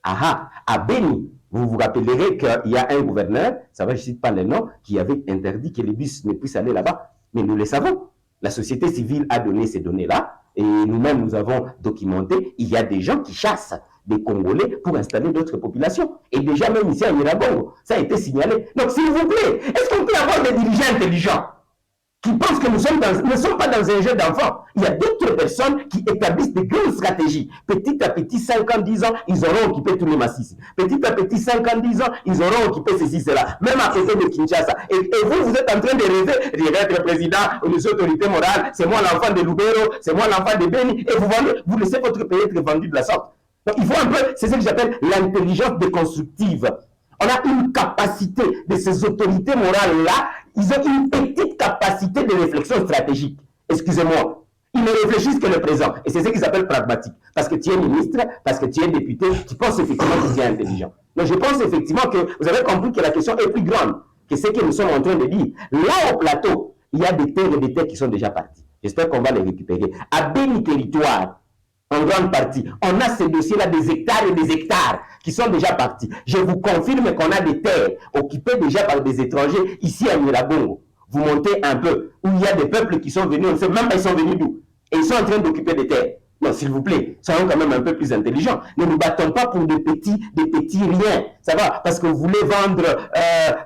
Ah, à Beni, vous vous rappellerez qu'il y a un gouverneur, ça va, je ne cite pas le nom, qui avait interdit que les bus ne puissent aller là-bas. Mais nous le savons. La société civile a donné ces données-là et nous-mêmes, nous avons documenté. Il y a des gens qui chassent des Congolais pour installer d'autres populations. Et déjà, même ici à Nyiragongo, ça a été signalé. Donc, s'il vous plaît, est-ce qu'on peut avoir des dirigeants intelligents qui pensent que nous ne sommes pas dans un jeu d'enfants? Il y a d'autres personnes qui établissent des grandes stratégies. Petit à petit, 5 ans, 10 ans, ils auront occupé tous les massifs. Petit à petit, 5 ans, 10 ans, ils auront occupé ceci, cela. Même à côté de Kinshasa. Et vous êtes en train de rêver, je vais être président ou les autorités morales, c'est moi l'enfant de Lubero, c'est moi l'enfant de Beni, et vous laissez votre pays être vendu de la sorte. Donc, il faut un peu, c'est ce que j'appelle l'intelligence déconstructive. On a une capacité de ces autorités morales-là, ils ont une petite capacité de réflexion stratégique. Excusez-moi. Ils ne réfléchissent que le présent. Et c'est ce qu'ils appellent pragmatique. Parce que tu es ministre, parce que tu es député, tu penses effectivement que tu es intelligent. Donc je pense effectivement que vous avez compris que la question est plus grande que ce que nous sommes en train de dire. Là, au plateau, il y a des terres et des terres qui sont déjà parties. J'espère qu'on va les récupérer. À Beni Territoire, en grande partie, on a ces dossiers-là des hectares et des hectares qui sont déjà partis. Je vous confirme qu'on a des terres occupées déjà par des étrangers ici à Nyiragongo. Vous montez un peu, où il y a des peuples qui sont venus, on ne sait même pas ils sont venus d'où. Et ils sont en train d'occuper des terres. Non, s'il vous plaît, soyons quand même un peu plus intelligents. Ne nous battons pas pour des petits riens. Ça va, parce que vous voulez vendre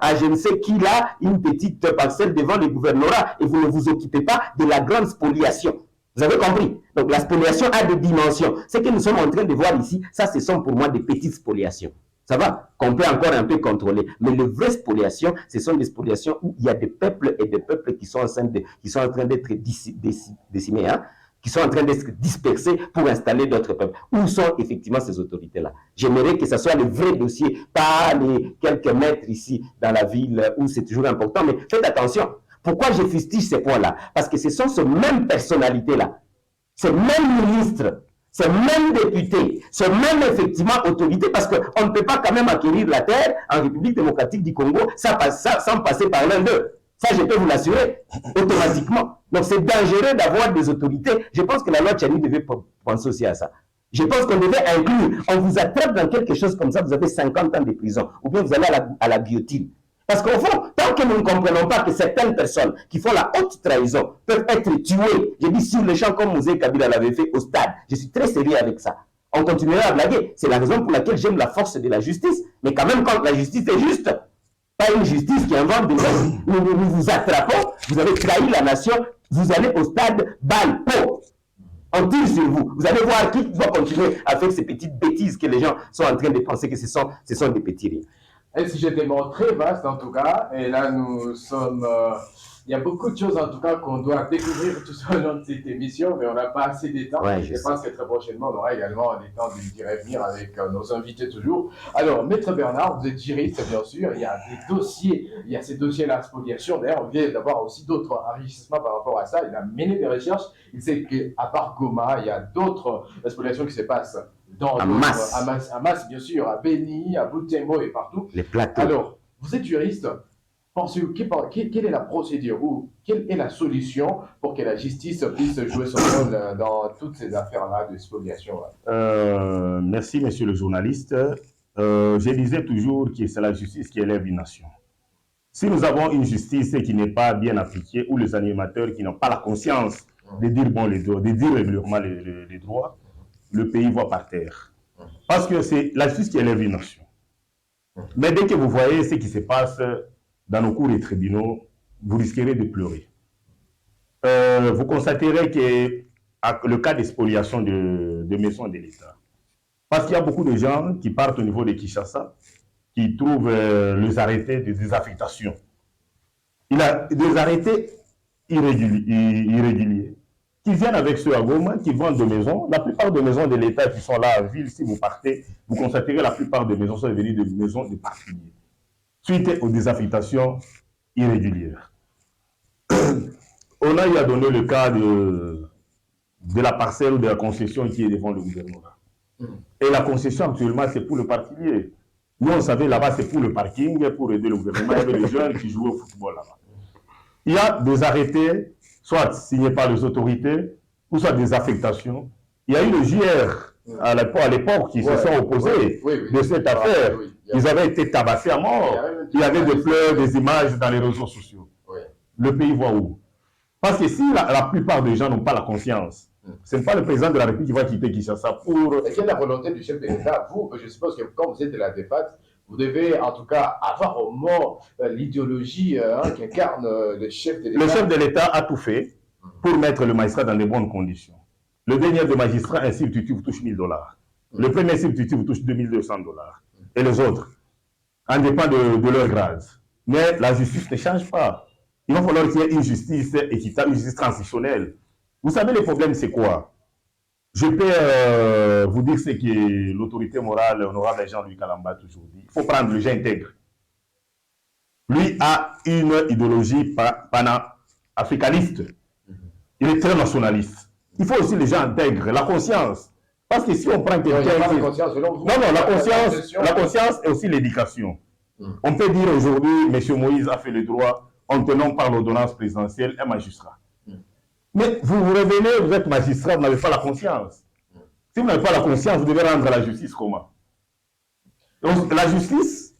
à je ne sais qui là, une petite parcelle devant le gouvernorat et vous ne vous occupez pas de la grande spoliation. Vous avez compris? Donc la spoliation a des dimensions. Ce que nous sommes en train de voir ici, ça ce sont pour moi des petites spoliations. Ça va, qu'on peut encore un peu contrôler. Mais les vraies spoliations, ce sont des spoliations où il y a des peuples et des peuples qui sont en train d'être décimés, hein, qui sont en train d'être dispersés pour installer d'autres peuples. Où sont effectivement ces autorités-là? J'aimerais que ce soit le vrai dossier, pas les quelques mètres ici dans la ville où c'est toujours important. Mais faites attention. Pourquoi je fustige ces points-là? Parce que ce sont ces mêmes personnalités-là, ces mêmes ministres, ces mêmes députés, ces mêmes effectivement autorités, parce qu'on ne peut pas quand même acquérir la terre en République démocratique du Congo sans passer par l'un d'eux. Ça, je peux vous l'assurer automatiquement. Donc, c'est dangereux d'avoir des autorités. Je pense que la loi Tchani devait penser aussi à ça. Je pense qu'on devait inclure, on vous attrape dans quelque chose comme ça, vous avez 50 ans de prison, ou bien vous allez à la guillotine. Parce qu'au fond, tant que nous ne comprenons pas que certaines personnes qui font la haute trahison peuvent être tuées, je dis sur le champ comme Mosé Kabila l'avait fait au stade, je suis très sérieux avec ça. On continuera à blaguer. C'est la raison pour laquelle j'aime la force de la justice. Mais quand même, quand la justice est juste, pas une justice qui invente des choses, nous vous attrapons, vous avez trahi la nation, vous allez au stade balle, pot. On tire sur vous. Vous allez voir qui va continuer à faire ces petites bêtises que les gens sont en train de penser que ce sont des petits rires. Un sujet tellement très vaste en tout cas, et là nous sommes, il y a beaucoup de choses en tout cas qu'on doit découvrir tout au long de cette émission, mais on n'a pas assez de temps. Ouais, je pense que très prochainement on aura également le temps d'y revenir avec nos invités toujours. Alors, Maître Bernard, vous êtes juriste bien sûr, il y a des dossiers, il y a ces dossiers-là, spoliation, d'ailleurs on vient d'avoir aussi d'autres enrichissements par rapport à ça, il a mené des recherches, il sait qu'à part Goma, il y a d'autres spoliations qui se passent à masse, bien sûr, à Beni, à Butembo et partout. Les plateaux. Alors, vous êtes juriste, pensez-vous, quelle est la procédure ou quelle est la solution pour que la justice puisse jouer son rôle dans toutes ces affaires-là de spoliation? Merci, monsieur le journaliste. Je disais toujours que c'est la justice qui élève une nation. Si nous avons une justice qui n'est pas bien appliquée, ou les animateurs qui n'ont pas la conscience de dire bon les droits, de dire régulièrement les droits, le pays va par terre. Parce que c'est la justice qui élève une nation. Mais dès que vous voyez ce qui se passe dans nos cours et tribunaux, vous risquerez de pleurer. Vous constaterez que le cas des spoliations de maisons de l'État. Parce qu'il y a beaucoup de gens qui partent au niveau de Kinshasa, qui trouvent les arrêtés de désaffectation. Il y a des arrêtés irréguliers qui viennent avec ceux à Goma, qui vendent des maisons. La plupart des maisons de l'État qui sont là à ville, si vous partez, vous constaterez la plupart des maisons sont devenues des maisons de particuliers. suite aux désaffectations irrégulières. On a eu à donner le cas de la parcelle ou de la concession qui est devant le gouvernement. Et la concession actuellement, c'est pour le particulier. Nous, on savait là-bas, c'est pour le parking, pour aider le gouvernement. Il y avait des jeunes qui jouaient au football là-bas. Il y a des arrêtés, soit signés par les autorités, ou soit des affectations. Il y a eu le JR à l'époque qui se sont opposés de cette affaire. Ils avaient été tabassés à mort. Il y avait des pleurs, des images dans les réseaux sociaux. Le pays voit où? Parce que si la plupart des gens n'ont pas la conscience, ce n'est pas le président de la République qui va quitter Kinshasa pour... Et quelle est la volonté du chef de l'État? Vous, je suppose que quand vous êtes de la défense, vous devez en tout cas avoir au moins l'idéologie qu'incarne le chef de l'État. Le chef de l'État a tout fait pour mettre le magistrat dans de bonnes conditions. Le dernier de magistrat, un substitut vous touche $1000. Le premier substitut vous touche $2200. Et les autres, en dépend de leur grade. Mais la justice ne change pas. Il va falloir qu'il y ait une justice équitable, une justice transitionnelle. Vous savez, le problème, c'est quoi? Je peux vous dire ce que l'autorité morale, honorable Jean-Louis Kalamba, a toujours dit. Il faut prendre le gens intègre. Lui a une idéologie pana-africaniste. Il est très nationaliste. Il faut aussi les gens intègres, la conscience. Parce que si on prend quelqu'un... la conscience est aussi l'éducation. On peut dire aujourd'hui, M. Moïse a fait le droit en tenant par l'ordonnance présidentielle un magistrat. Mais vous vous revenez, vous êtes magistrat, vous n'avez pas la conscience. Si vous n'avez pas la conscience, vous devez rendre la justice comment? Donc, la justice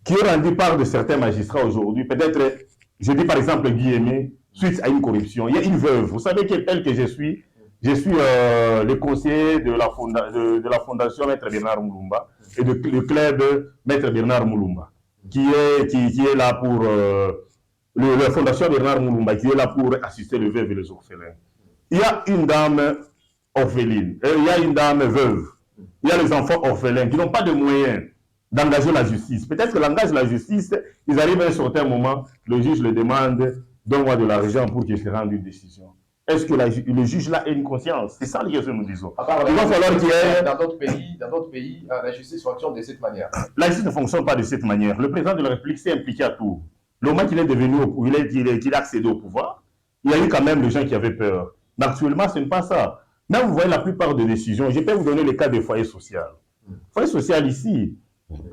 qui est rendue par de certains magistrats aujourd'hui, peut-être, je dis par exemple Guillemé, suite à une corruption. Il y a une veuve. Vous savez que tel que je suis le conseiller de la fondation Maître Bernard Moulumba et du club Maître Bernard Moulumba, qui est là pour... la fondation Bernard Moulumba, qui est là pour assister les veuves et les orphelins. Il y a une dame orpheline, il y a une dame veuve, il y a les enfants orphelins qui n'ont pas de moyens d'engager la justice. Peut-être que l'engage la justice, ils arrivent à un certain moment, le juge le demande, donne-moi de l'argent pour qu'il se rende une décision. Est-ce que le juge là a une conscience? C'est ça que nous disons. Il va falloir qu'il y ait... Dans d'autres pays, la justice fonctionne de cette manière. La justice ne fonctionne pas de cette manière. Le président de la République s'est impliqué à tout. Le moment qu'il est devenu, qu'il a accédé au pouvoir, il y a eu quand même des gens qui avaient peur. Mais actuellement, ce n'est pas ça. Là, vous voyez la plupart des décisions. Je peux vous donner le cas des foyers sociaux. Foyer social ici,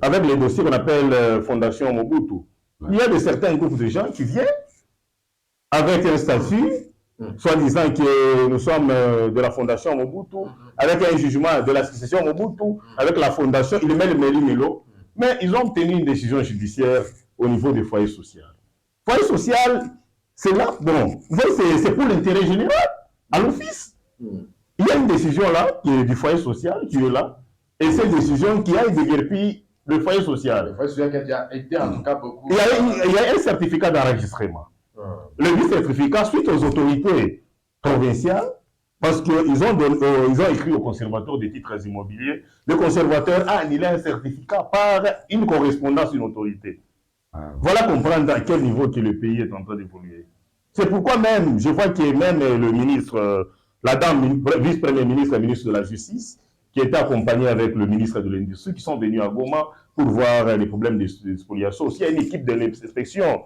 avec les dossiers qu'on appelle Fondation Mobutu, il y a de certains groupes de gens qui viennent avec un statut, soi-disant que nous sommes de la Fondation Mobutu, avec un jugement de l'association Mobutu, avec la Fondation, ils mettent le méli-mélo, mais ils ont obtenu une décision judiciaire au niveau des foyers sociaux. Foyer social, c'est là, bon, c'est pour l'intérêt général, à l'office. Il y a une décision là, qui est du foyer social, qui est là, et cette décision qui a déguerpi le foyer social. Le foyer social qui a été en tout cas beaucoup... Il y a un certificat d'enregistrement. Le certificat, suite aux autorités provinciales, parce qu'ils ont écrit au conservateur des titres immobiliers, le conservateur a annulé un certificat par une correspondance d'une autorité. Voilà comprendre à quel niveau que le pays est en train d'évoluer. C'est pourquoi même, je vois que même le ministre, la dame vice-premier ministre et ministre de la Justice, qui était accompagné avec le ministre de l'Industrie, qui sont venus à Goma pour voir les problèmes de spoliation. Aussi, il y a une équipe de l'inspection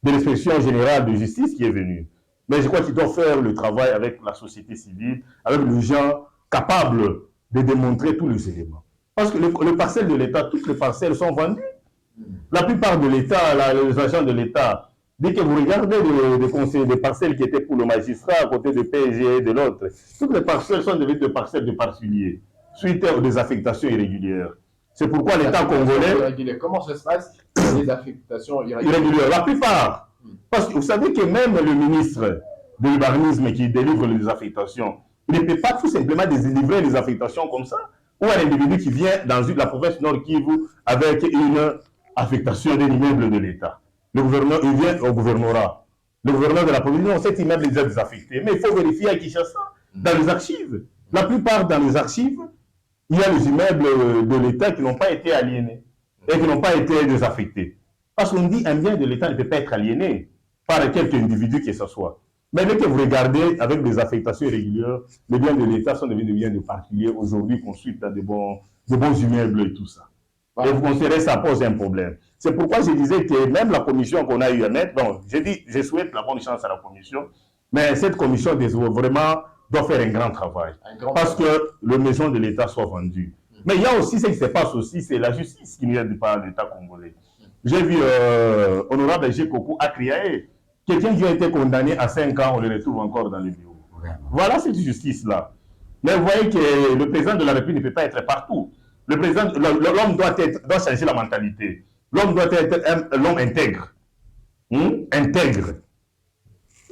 générale de justice qui est venue. Mais je crois qu'ils doivent faire le travail avec la société civile, avec les gens capables de démontrer tous les éléments. Parce que les parcelles de l'État, toutes les parcelles sont vendues. La plupart de l'État, les agents de l'État, dès que vous regardez des parcelles qui étaient pour le magistrat à côté de PSG et de l'autre, toutes les parcelles sont devenues des parcelles de particuliers, suite aux désaffectations irrégulières. C'est pourquoi l'État congolais... Comment ça se passe, les affectations irrégulières? La plupart. Parce que vous savez que même le ministre de l'urbanisme qui délivre les affectations, il ne peut pas tout simplement délivrer les affectations comme ça, ou un individu qui vient dans la province Nord Kivu avec une affectation d'un immeuble de l'État. Le gouverneur, il vient au gouvernorat. Le gouverneur de la province, non, cet immeuble est déjà désaffecté. Mais il faut vérifier à Kinshasa, dans les archives. La plupart dans les archives, il y a les immeubles de l'État qui n'ont pas été aliénés et qui n'ont pas été désaffectés. Parce qu'on dit qu'un bien de l'État ne peut pas être aliéné par quelque individu que ce soit. Mais dès que vous regardez avec des affectations irrégulières, les biens de l'État sont devenus des biens de particuliers aujourd'hui construits dans de bons immeubles et tout ça. Et vous considérez que ça pose un problème. C'est pourquoi je disais que même la commission qu'on a eu à mettre, bon, j'ai dit, je souhaite la bonne chance à la commission, mais cette commission vraiment doit faire un grand travail. Parce que les maisons de l'État soient vendues. Mais il y a aussi ce qui se passe aussi, c'est la justice qui ne vient pas de l'État congolais. J'ai vu Honorable G. Koko Akriae, quelqu'un qui a été condamné à 5 ans, on le retrouve encore dans le bureau. Voilà cette justice-là. Mais vous voyez que le président de la République ne peut pas être partout. L'homme doit changer la mentalité. L'homme doit être l'homme intègre. Intègre.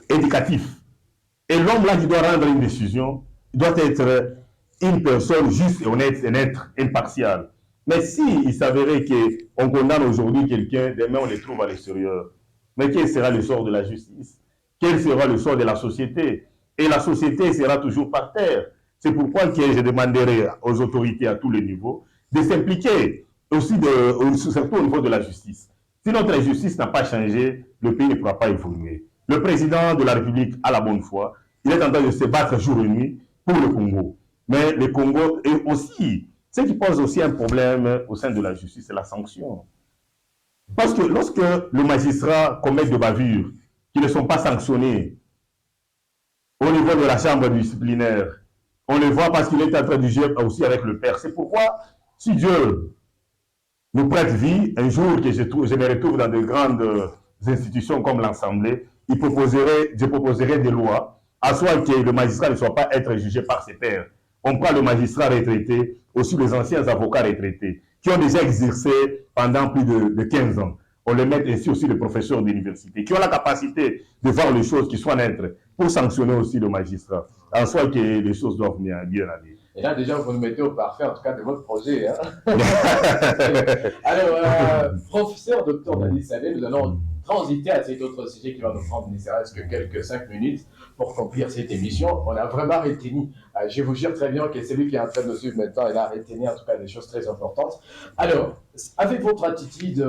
Éducatif. Et l'homme là qui doit rendre une décision, doit être une personne juste et honnête, et être impartial. Mais si il s'avérait qu'on condamne aujourd'hui quelqu'un, demain on le trouve à l'extérieur, mais quel sera le sort de la justice? Quel sera le sort de la société? Et la société sera toujours par terre. C'est pourquoi je demanderai aux autorités à tous les niveaux de s'impliquer aussi, surtout au niveau de la justice. Si notre justice n'a pas changé, le pays ne pourra pas évoluer. Le président de la République a la bonne foi. Il est en train de se battre jour et nuit pour le Congo. Mais le Congo est aussi, ce qui pose aussi un problème au sein de la justice, c'est la sanction. Parce que lorsque le magistrat commet des bavures qui ne sont pas sanctionnés au niveau de la chambre disciplinaire, on le voit parce qu'il est en train de jouer aussi avec le père. C'est pourquoi, si Dieu nous prête vie, un jour que je me retrouve dans de grandes institutions comme l'Assemblée, je proposerai des lois, à soit que le magistrat ne soit pas être jugé par ses pairs. On prend le magistrat retraité, aussi les anciens avocats retraités, qui ont déjà exercé pendant plus de 15 ans. On les met ainsi aussi les professeurs d'université, qui ont la capacité de voir les choses qui soient neutres, pour sanctionner aussi le magistrat. En soit que les choses doivent bien aller. Et là, déjà, vous nous mettez au parfait, en tout cas, de votre projet. Hein. Alors, professeur Dr Dani Saleh, nous allons transiter à cet autre sujet qui va nous prendre ne serait-ce que quelques 5 minutes pour conclure cette émission. On a vraiment retenu, je vous jure très bien que celui qui est en train de nous suivre maintenant, il a retenu en tout cas des choses très importantes. Alors, avec votre attitude,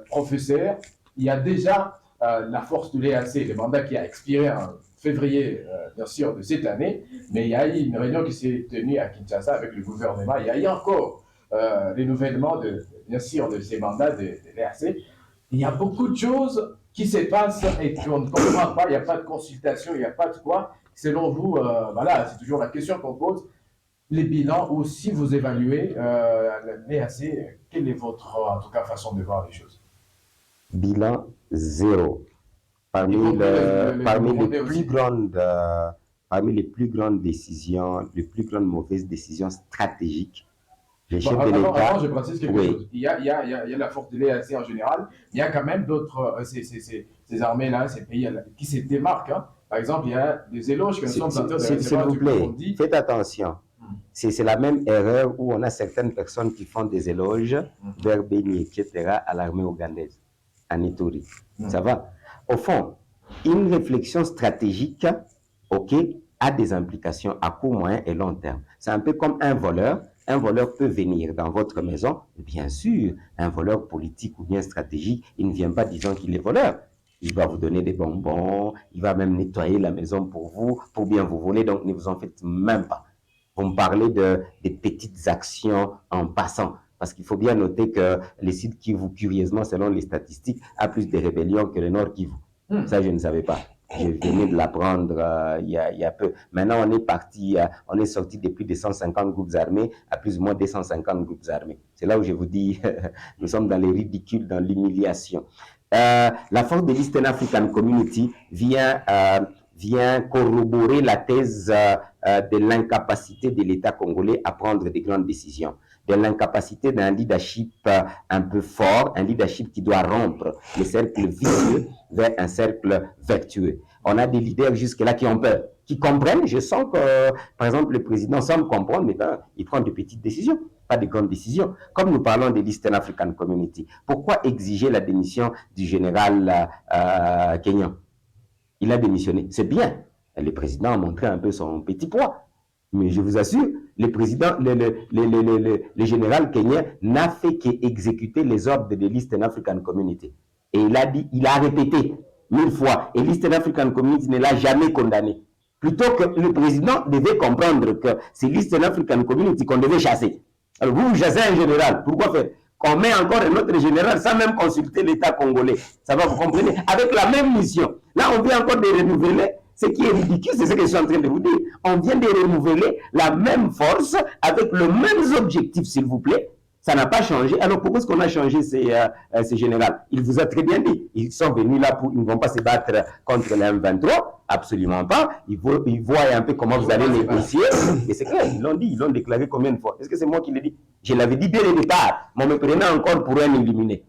professeur, il y a déjà la force de l'EAC, le mandat qui a expiré en février, bien sûr, de cette année, mais il y a eu une réunion qui s'est tenue à Kinshasa avec le gouvernement. Il y a eu encore renouvellement, bien sûr, de ces mandats de l'EAC. Il y a beaucoup de choses qui se passent et qu'on ne comprend pas. Il n'y a pas de consultation, il n'y a pas de quoi. Selon vous, voilà, c'est toujours la question qu'on pose. Les bilans, ou si vous évaluez l'EAC, quelle est votre, en tout cas, façon de voir les choses? Bilan zéro. Parmi les plus grandes décisions, les plus grandes mauvaises décisions stratégiques, les chefs de l'État... Avant, je précise quelque chose. Il y a la force de l'EAC en général, mais il y a quand même d'autres, ces armées-là, ces pays-là, qui se démarquent. Hein. Par exemple, il y a des éloges que nous sommes en train de recevoir. S'il vous plaît, faites attention. C'est la même erreur où on a certaines personnes qui font des éloges vers Beni, etc., à l'armée ougandaise, à Ituri. Ça va? Au fond, une réflexion stratégique, ok, a des implications à court, moyen et long terme. C'est un peu comme un voleur. Un voleur peut venir dans votre maison. Bien sûr, un voleur politique ou bien stratégique, il ne vient pas disant qu'il est voleur. Il va vous donner des bonbons, il va même nettoyer la maison pour vous, pour bien vous voler, donc ne vous en faites même pas. Vous me parlez des petites actions en passant. Parce qu'il faut bien noter que le Sud Kivu, curieusement, selon les statistiques, a plus de rébellions que le Nord Kivu. Ça, je ne savais pas. Je venais de l'apprendre il y a peu. Maintenant, on est parti, on est sorti de plus de 150 groupes armés à plus ou moins 250 groupes armés. C'est là où je vous dis, nous sommes dans les ridicules, dans l'humiliation. La force de l'Eastern African Community vient corroborer la thèse de l'incapacité de l'État congolais à prendre des grandes décisions, de l'incapacité d'un leadership un peu fort, un leadership qui doit rompre le cercle vicieux vers un cercle vertueux. On a des leaders jusque-là qui ont peur, qui comprennent. Je sens que, par exemple, le président semble comprendre, mais il prend de petites décisions, pas de grandes décisions. Comme nous parlons de l'Eastern African Community, pourquoi exiger la démission du général kenyan? Il a démissionné, c'est bien. Le président a montré un peu son petit poids. Mais je vous assure, le général kenyan n'a fait qu'exécuter les ordres de l'Eastern African Community. Et il a répété 1000 fois. Et l'Eastern African Community ne l'a jamais condamné. Plutôt que le président devait comprendre que c'est l'Eastern African Community qu'on devait chasser. Alors vous chassez un général, pourquoi faire? Qu'on met encore un autre général sans même consulter l'État congolais. Ça va, vous comprenez? Avec la même mission. Là, on vient encore de renouveler. Ce qui est ridicule, c'est ce que je suis en train de vous dire. On vient de renouveler la même force avec le même objectif, s'il vous plaît. Ça n'a pas changé. Alors pourquoi est-ce qu'on a changé ces généraux? Il vous a très bien dit. Ils sont venus là pour. Ils ne vont pas se battre contre les M23. Absolument pas. Ils voient un peu comment vous allez négocier. Et c'est clair, ils l'ont dit. Ils l'ont déclaré combien de fois? Est-ce que c'est moi qui l'ai dit? Je l'avais dit dès le départ. Mais on me prenait encore pour un illuminé.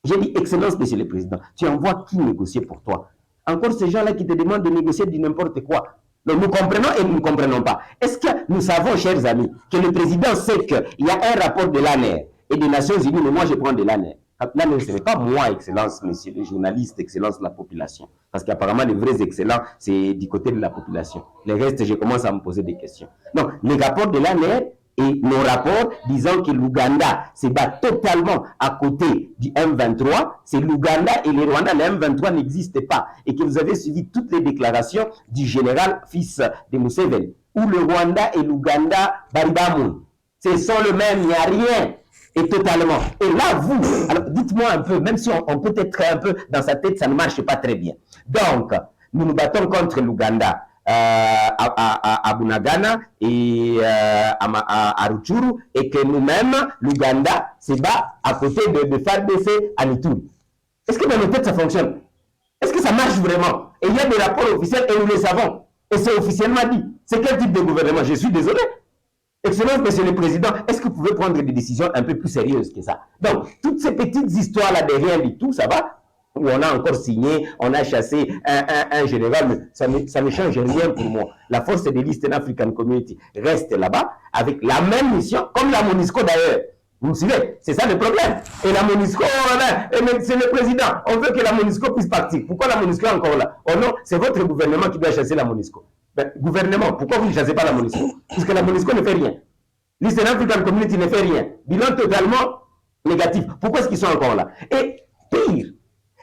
J'ai dit, Excellence, Monsieur le Président, tu envoies qui négocier pour toi? Encore ces gens-là qui te demandent de négocier du n'importe quoi. Donc nous comprenons et nous ne comprenons pas. Est-ce que nous savons, chers amis, que le président sait qu'il y a un rapport de l'ANER et des Nations Unies, mais moi je prends de l'ANER. L'ANER, ce n'est pas moi, Excellence, monsieur le journaliste, Excellence de la population. Parce qu'apparemment, les vrais excellents, c'est du côté de la population. Le reste, je commence à me poser des questions. Donc, les rapports de l'ANER et nos rapports disant que l'Ouganda se bat totalement à côté du M23, c'est l'Ouganda et le Rwanda, le M23 n'existe pas. Et que vous avez suivi toutes les déclarations du général fils de Museveni, où le Rwanda et l'Ouganda, Baribamu, ce sont le même, il n'y a rien. Et totalement. Et là, vous, alors dites-moi un peu, même si on peut être un peu dans sa tête, ça ne marche pas très bien. Donc, nous nous battons contre l'Ouganda. À Bunagana et à Rutshuru, et que nous-mêmes, l'Ouganda se bat à côté de FARDC à Ituri. Est-ce que dans nos têtes ça fonctionne? Est-ce que ça marche vraiment? Et il y a des rapports officiels et nous les savons. Et c'est officiellement dit. C'est quel type de gouvernement? Je suis désolé. Excellence, Monsieur le Président, est-ce que vous pouvez prendre des décisions un peu plus sérieuses que ça? Donc, toutes ces petites histoires-là de rien du tout, ça va? Où on a encore signé, on a chassé un général, mais ça ne change rien pour moi. La force de l'Eastern African Community reste là-bas avec la même mission, comme la MONUSCO d'ailleurs. Vous me suivez? C'est ça le problème. Et la MONUSCO, c'est le président. On veut que la MONUSCO puisse partir. Pourquoi la MONUSCO est encore là? Oh non, c'est votre gouvernement qui doit chasser la MONUSCO. Ben, gouvernement, pourquoi vous ne chassez pas la MONUSCO? Puisque la MONUSCO ne fait rien. L'Eastern African Community ne fait rien. Bilan totalement négatif. Pourquoi est-ce qu'ils sont encore là? Et pire,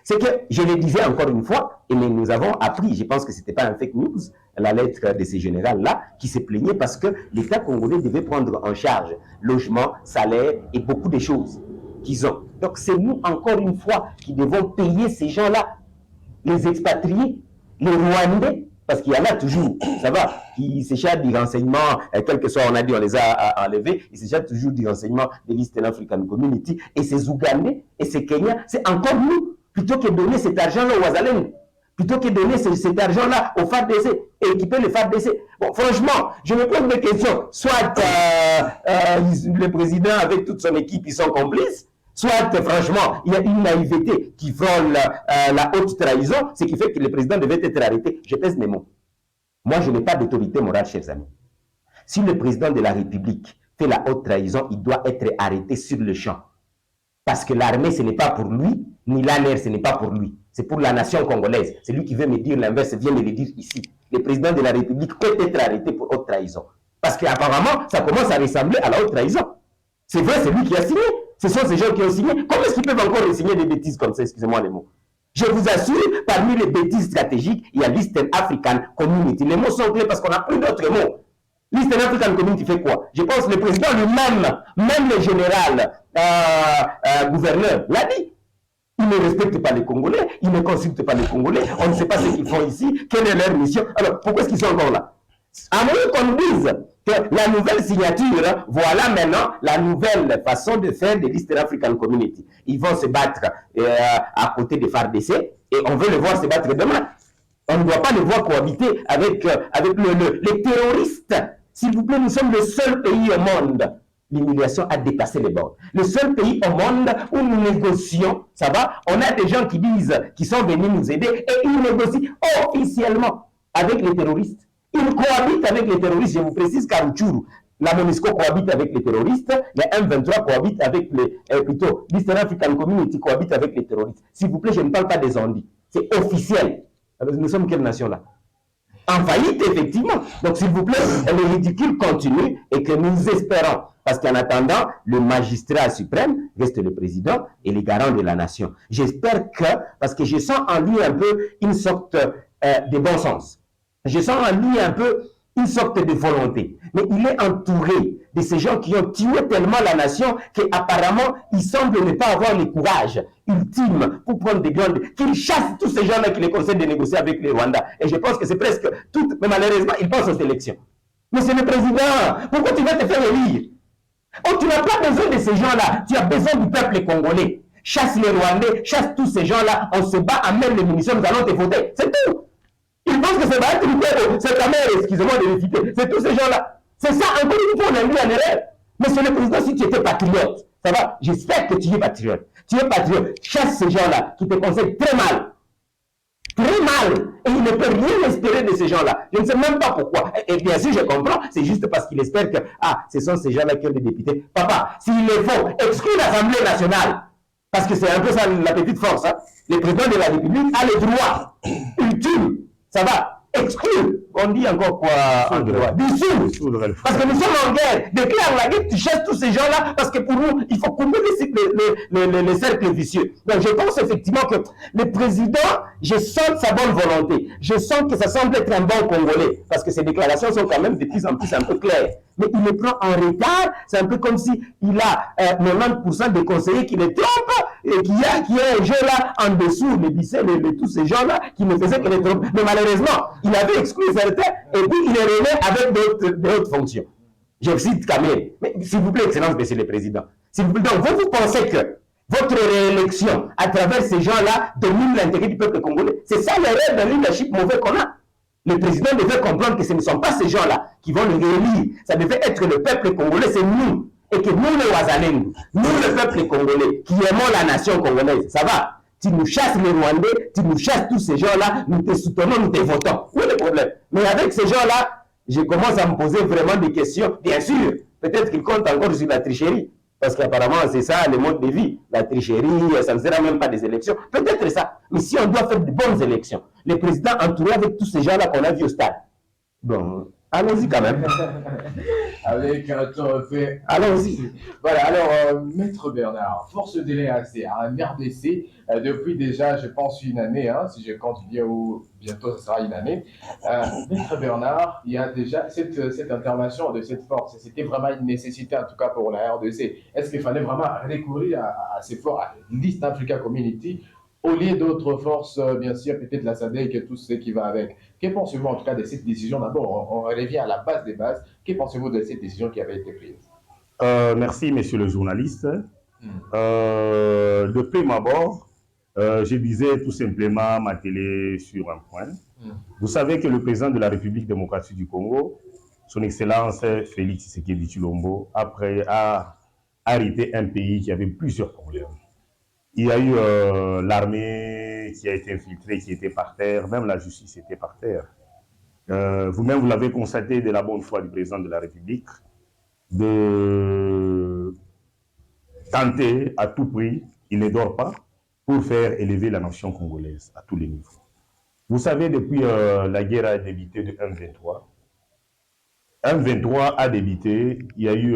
c'est que, je le disais encore une fois, et nous avons appris, je pense que ce n'était pas un fake news, la lettre de ces généraux-là, qui se plaignaient parce que l'État congolais devait prendre en charge logement, salaire et beaucoup de choses qu'ils ont. Donc c'est nous, encore une fois, qui devons payer ces gens-là, les expatriés, les Rwandais, parce qu'il y en a toujours, ça va, qui s'échappent du renseignement, quel que soit, on a dit, on les a enlevés, ils s'échappent toujours du renseignement de l'Eastern African Community, et ces Ougandais, et ces Kenyans, c'est encore nous, plutôt que donner cet argent-là aux Wazalènes, plutôt que donner cet argent-là aux FARDC et équiper les FARDC. Bon, franchement, je me pose des questions. Soit le président avec toute son équipe, ils sont complices, soit franchement, il y a une naïveté qui frôle la haute trahison, ce qui fait que le président devait être arrêté. Je pèse mes mots. Moi, je n'ai pas d'autorité morale, chers amis. Si le président de la République fait la haute trahison, il doit être arrêté sur le champ. Parce que l'armée, ce n'est pas pour lui, ni l'ANER, ce n'est pas pour lui. C'est pour la nation congolaise. C'est lui qui veut me dire l'inverse, vient me le dire ici. Le président de la République peut être arrêté pour haute trahison. Parce qu'apparemment, ça commence à ressembler à la haute trahison. C'est vrai, c'est lui qui a signé. Ce sont ces gens qui ont signé. Comment est-ce qu'ils peuvent encore signer des bêtises comme ça? Excusez-moi les mots. Je vous assure, parmi les bêtises stratégiques, il y a l'Eastern African Community. Les mots sont clés parce qu'on n'a plus d'autres mots. L'Eastern African Community fait quoi? Je pense que le président lui-même, même le général gouverneur l'a dit. Ils ne respectent pas les Congolais, ils ne consultent pas les Congolais, on ne sait pas ce qu'ils font ici, quelle est leur mission. Alors, pourquoi est-ce qu'ils sont encore là? À moins qu'on dise que la nouvelle signature, voilà maintenant la nouvelle façon de faire de l'Eastern African Community. Ils vont se battre à côté des FARDC et on veut les voir se battre demain. On ne doit pas les voir cohabiter avec les terroristes. S'il vous plaît, nous sommes le seul pays au monde. L'humiliation a dépassé les bords. Le seul pays au monde où nous négocions, ça va, on a des gens qui disent, qui sont venus nous aider et ils négocient officiellement avec les terroristes. Ils cohabitent avec les terroristes. Je vous précise qu'à Rutshuru, la MONUSCO cohabite avec les terroristes, les M23 cohabitent avec plutôt l'Eastern African Community cohabite avec les terroristes. S'il vous plaît, je ne parle pas des ondis. C'est officiel. Alors, nous sommes quelle nation là? En faillite, effectivement. Donc, s'il vous plaît, le ridicule continue et que nous espérons. Parce qu'en attendant, le magistrat suprême reste le président et les garants de la nation. J'espère que, parce que je sens en lui un peu une sorte de bon sens. Je sens en lui un peu une sorte de volonté. Mais il est entouré de ces gens qui ont tué tellement la nation qu'apparemment, il semble ne pas avoir le courage ultime pour prendre des grandes... qu'il chasse tous ces gens-là qui les conseillent de négocier avec les Rwandais. Et je pense que c'est presque tout... Mais malheureusement, ils pensent aux élections. Monsieur le Président, pourquoi tu vas te faire élire? Oh, tu n'as pas besoin de ces gens-là. Tu as besoin du peuple congolais. Chasse les Rwandais, chasse tous ces gens-là. On se bat, amène les munitions, nous allons te voter. C'est tout. Ils pensent que ça va être c'est ta mère, excusez-moi de le citer. C'est tous ces gens-là. C'est ça, encore une fois, on a mis en erreur. Monsieur le Président, si tu étais patriote, ça va, j'espère que tu es patriote. Tu es patriote. Chasse ces gens-là qui te conseillent très mal. Très mal. Et il ne peut rien espérer de ces gens-là. Je ne sais même pas pourquoi. Et bien sûr, je comprends. C'est juste parce qu'il espère que, ce sont ces gens-là qui ont des députés. Papa, s'il est faux, exclut l'Assemblée nationale. Parce que c'est un peu ça la petite force. Hein. Le président de la République a le droit ultime. Ça va, exclure. On dit encore quoi en droit? Dissoudre. Parce que nous sommes en guerre. Déclare la guerre, tu chasses tous ces gens-là, parce que pour nous, il faut couper les cercles vicieux. Donc je pense effectivement que le président, je sens sa bonne volonté. Je sens que ça semble être un bon Congolais, parce que ses déclarations sont quand même de plus en plus un peu claires. Mais il le prend en retard. C'est un peu comme si il a 90% des conseillers qui le trompent et qui a un jeu là en dessous, les Bicel et tous ces gens-là qui ne faisaient que les tromper. Mais malheureusement, il avait exclu certains et puis il est revenu avec d'autres fonctions. Je cite Kamel. Mais s'il vous plaît, Excellence, Monsieur le Président, s'il vous plaît, donc vous pensez que votre réélection à travers ces gens-là domine l'intérêt du peuple congolais? C'est ça l'erreur d'un leadership mauvais qu'on a. Le président devait comprendre que ce ne sont pas ces gens-là qui vont le réélire. Ça devait être le peuple congolais, c'est nous. Et que nous, les Ouazalènes, nous, le peuple congolais, qui aimons la nation congolaise, ça va. Tu nous chasses les Rwandais, tu nous chasses tous ces gens-là, nous te soutenons, nous te votons. Où est le problème? Mais avec ces gens-là, je commence à me poser vraiment des questions. Bien sûr, peut-être qu'ils comptent encore sur la tricherie. Parce qu'apparemment, c'est ça le mode de vie. La tricherie, ça ne sera même pas des élections. Peut-être ça. Mais si on doit faire de bonnes élections, le président entouré avec tous ces gens-là qu'on a vus au stade. Bon, allons-y quand même. Avec un temps fait. Allons-y. Voilà, alors, Maître Bernard, force de l'EAC, un RDC, depuis déjà, je pense, une année, hein, si je compte bien, ou bientôt, ce sera une année. Maître Bernard, il y a déjà cette intervention de cette force. C'était vraiment une nécessité, en tout cas, pour la RDC. Est-ce qu'il fallait vraiment recourir à ces forces, à l'East Africa Community, au lieu d'autres forces, bien sûr, peut-être la SADC et tout ce qui va avec? Que pensez-vous en tout cas de cette décision? D'abord, on revient à la base des bases. Que pensez-vous de cette décision qui avait été prise? Merci, monsieur le journaliste. De prime abord, je disais tout simplement ma télé sur un point. Vous savez que le président de la République démocratique du Congo, son Excellence Félix Tshisekedi Tshilombo, a arrêté un pays qui avait plusieurs problèmes. Il y a eu l'armée qui a été infiltrée, qui était par terre, même la justice était par terre. Vous-même, vous l'avez constaté de la bonne foi du président de la République, de tenter à tout prix, il ne dort pas, pour faire élever la nation congolaise à tous les niveaux. Vous savez, depuis la guerre a débuté de 1-23, 1-23 a débuté, il y a eu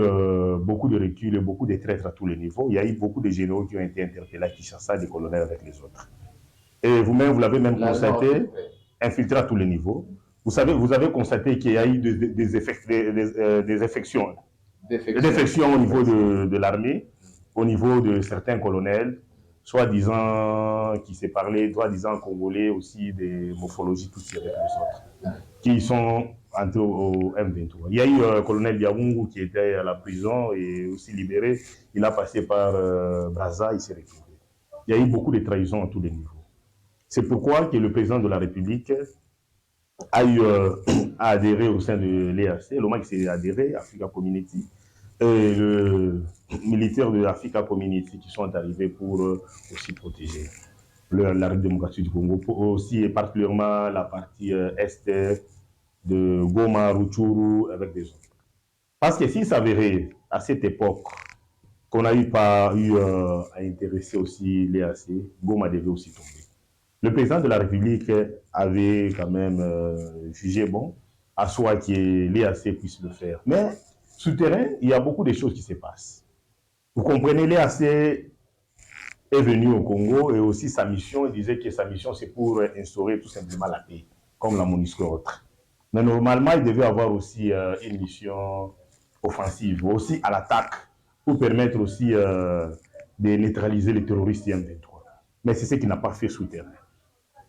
beaucoup de recul et beaucoup de traîtres à tous les niveaux. Il y a eu beaucoup de généraux qui ont été interpellés à Kinshasa, des colonels avec les autres. Et vous-même, vous l'avez même constaté, infiltré à tous les niveaux. Vous savez, vous avez constaté qu'il y a eu des défections au niveau de l'armée, au niveau de certains colonels, soi-disant qui s'est parlé, soi-disant congolais aussi, des morphologies toutes avec les autres, qui sont entrés au M23. Il y a eu le colonel Yaoungu qui était à la prison et aussi libéré. Il a passé par Brazza, il s'est retrouvé. Il y a eu beaucoup de trahisons à tous les niveaux. C'est pourquoi que le président de la République a eu à adhérer au sein de l'EAC, le moment qu'il s'est adhéré, Africa Community, et le militaire de l'Africa Community qui sont arrivés pour aussi protéger la République démocratique du Congo, aussi et particulièrement la partie est de Goma, Rutshuru, avec des autres. Parce que s'il s'avérait à cette époque qu'on n'a pas eu à intéresser aussi l'EAC, Goma devait aussi tomber. Le président de la République avait quand même jugé bon à soi que l'EAC puisse le faire. Mais souterrain, il y a beaucoup de choses qui se passent. Vous comprenez, l'EAC est venu au Congo et aussi sa mission, il disait que sa mission c'est pour instaurer tout simplement la paix, comme la MONUSCO et autres. Mais normalement, il devait avoir aussi une mission offensive, aussi à l'attaque, pour permettre aussi de neutraliser les terroristes M23. Mais c'est ce qu'il n'a pas fait sous terrain.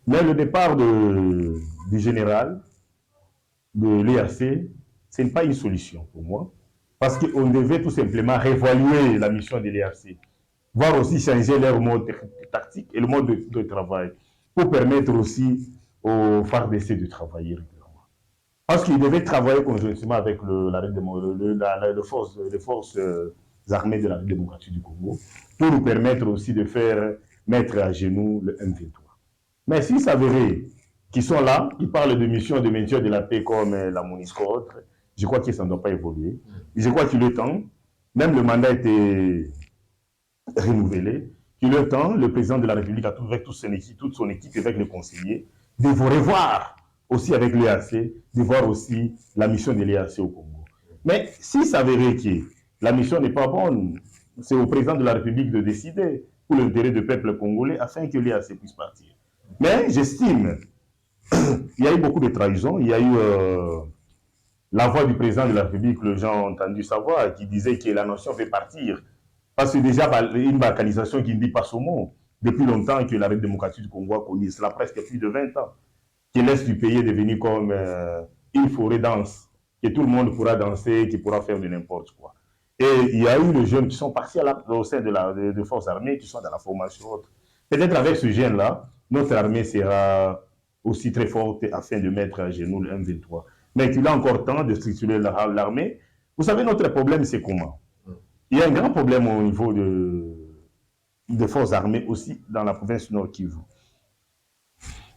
Mais le départ du général de l'ERC, ce n'est pas une solution pour moi, parce qu'on devait tout simplement réévaluer la mission de l'ERC, voire aussi changer leur mode tactique et le mode de travail, pour permettre aussi aux FARDC de travailler régulièrement. Parce qu'ils devaient travailler conjointement avec les forces armées de la démocratie du Congo, pour nous permettre aussi de faire mettre à genoux le M23. Mais s'il s'avérait qu'ils sont là, qui parlent de missions de maintien de la paix comme la MONUSCO autre, je crois que ça ne doit pas évoluer. Je crois qu'il est temps, même le mandat a été renouvelé, qu'il est temps, le président de la République, avec toute son équipe, avec les conseillers, de vous revoir aussi avec l'EAC, de voir aussi la mission de l'EAC au Congo. Mais s'il s'avérait que la mission n'est pas bonne, c'est au président de la République de décider pour l'intérêt du peuple congolais afin que l'EAC puisse partir. Mais j'estime, il y a eu beaucoup de trahisons, il y a eu la voix du président de la République, les gens ont entendu sa voix, qui disait que la nation fait partir. Parce que déjà, une balkanisation qui ne dit pas son mot, depuis longtemps que la République démocratique du Congo a connu, cela presque plus de 20 ans, qui laisse du pays devenir comme une forêt dense, que tout le monde pourra danser, qui pourra faire de n'importe quoi. Et il y a eu les jeunes qui sont partis au sein de forces armées, qui sont dans la formation autre. Peut-être avec ce gène-là, notre armée sera aussi très forte afin de mettre à genoux le M23. Mais qu'il a encore temps de structurer l'armée. Vous savez, notre problème, c'est comment? Il y a un grand problème au niveau des forces armées aussi dans la province Nord Kivu.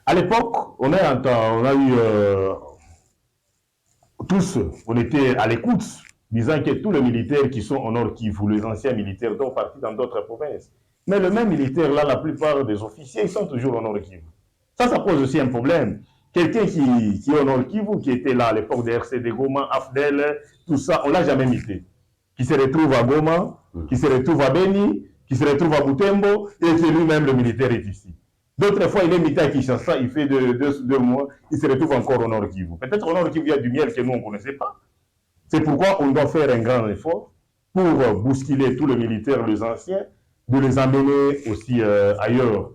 À l'époque, on a eu tous, on était à l'écoute, disant que tous les militaires qui sont au Nord Kivu, les anciens militaires, sont partis dans d'autres provinces. Mais le même militaire, là, la plupart des officiers, ils sont toujours au Nord Kivu. Ça pose aussi un problème. Quelqu'un qui est au Nord Kivu, qui était là à l'époque de RCD Goma, Afdel, tout ça, on ne l'a jamais mité. Qui se retrouve à Goma, qui se retrouve à Beni, qui se retrouve à Butembo, et que lui-même, le militaire, est ici. D'autres fois, il est mité à Kinshasa, il fait deux mois, il se retrouve encore au Nord Kivu. Peut-être au Nord Kivu, il y a du miel que nous, on ne connaissait pas. C'est pourquoi on doit faire un grand effort pour bousculer tous les militaires, les anciens, de les amener aussi ailleurs.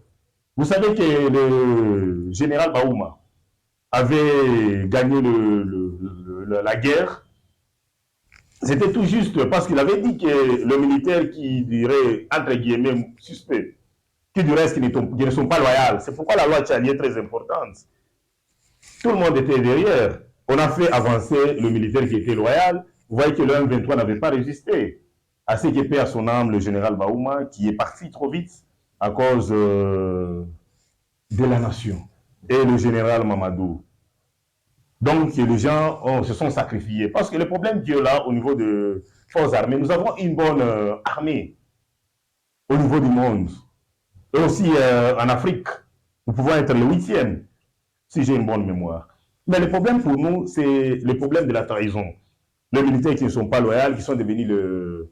Vous savez que le général Baouma avait gagné la guerre. C'était tout juste parce qu'il avait dit que le militaire qui dirait, entre guillemets, suspect, qui du reste qui ne sont pas loyaux. C'est pourquoi la loi Tchani est très importante. Tout le monde était derrière. On a fait avancer le militaire qui était loyal. Vous voyez que le M23 n'avait pas résisté. À ce qui paie à son âme le général Baouma, qui est parti trop vite à cause de la nation. Et le général Mamadou. Donc, les gens se sont sacrifiés. Parce que le problème qui est là, au niveau de forces armées, nous avons une bonne armée au niveau du monde. Et aussi en Afrique, nous pouvons être le 8e, si j'ai une bonne mémoire. Mais le problème pour nous, c'est le problème de la trahison. Les militaires qui ne sont pas loyaux, qui sont devenus le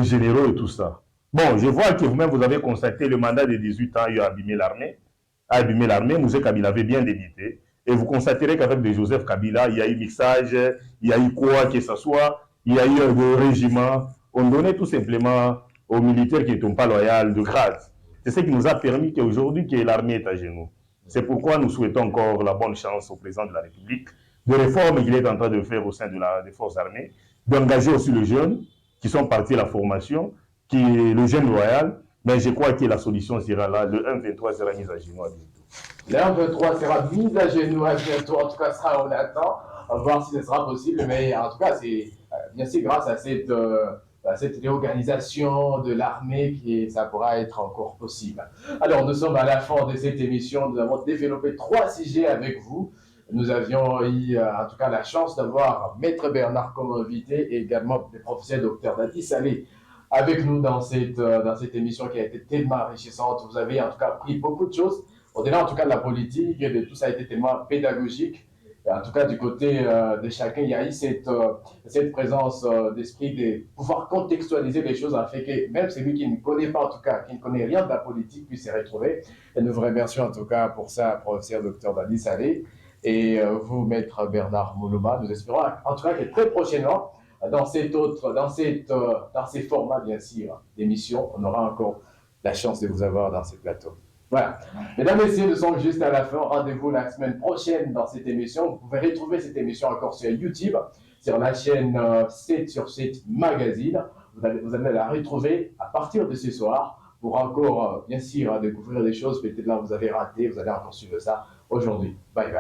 généraux et tout ça. Bon, je vois que vous-même, vous avez constaté le mandat de 18 ans, il a abîmé l'armée. Moussé Kabila avait bien débité. Et vous constaterez qu'avec de Joseph Kabila, il y a eu mixage, il y a eu quoi que ce soit, il y a eu un régiment. On donnait tout simplement aux militaires qui ne sont pas loyaux de grade. C'est ce qui nous a permis qu'aujourd'hui, que l'armée est à genoux. C'est pourquoi nous souhaitons encore la bonne chance au président de la République, de réformes qu'il est en train de faire au sein des forces armées, d'engager aussi les jeunes qui sont partis à la formation, le jeune loyal, mais je crois que la solution sera là, le 1-23 sera mis à genoux à bientôt. Le 1-23 sera mis à genoux à bientôt, en tout cas, on attend, on va voir si ce sera possible, mais en tout cas, c'est bien sûr grâce à cette réorganisation de l'armée que ça pourra être encore possible. Alors, nous sommes à la fin de cette émission, nous avons développé 3 sujets avec vous. Nous avions eu en tout cas la chance d'avoir Maître Bernard comme invité et également le professeur Dr Dadi Saleh avec nous dans cette émission qui a été tellement enrichissante. Vous avez en tout cas appris beaucoup de choses. Au-delà en tout cas de la politique et de tout ça a été tellement pédagogique. Et en tout cas, du côté de chacun, il y a eu cette présence d'esprit de pouvoir contextualiser les choses afin que même celui qui ne connaît pas, en tout cas, qui ne connaît rien de la politique, puisse s'y retrouver. Et nous vous remercions en tout cas pour ça, professeur Dr Dadi Saleh. Et vous, Maître Bernard Moulouma, nous espérons en tout cas que très prochainement, dans ces formats, bien sûr, d'émission, on aura encore la chance de vous avoir dans ces plateaux. Voilà. Mesdames et messieurs, nous sommes juste à la fin. Rendez-vous la semaine prochaine dans cette émission. Vous pouvez retrouver cette émission encore sur YouTube, sur la chaîne 7 sur 7 Magazine. Vous allez la retrouver à partir de ce soir pour encore, bien sûr, découvrir des choses. Peut-être là, vous avez raté, vous allez encore suivre ça aujourd'hui. Bye bye.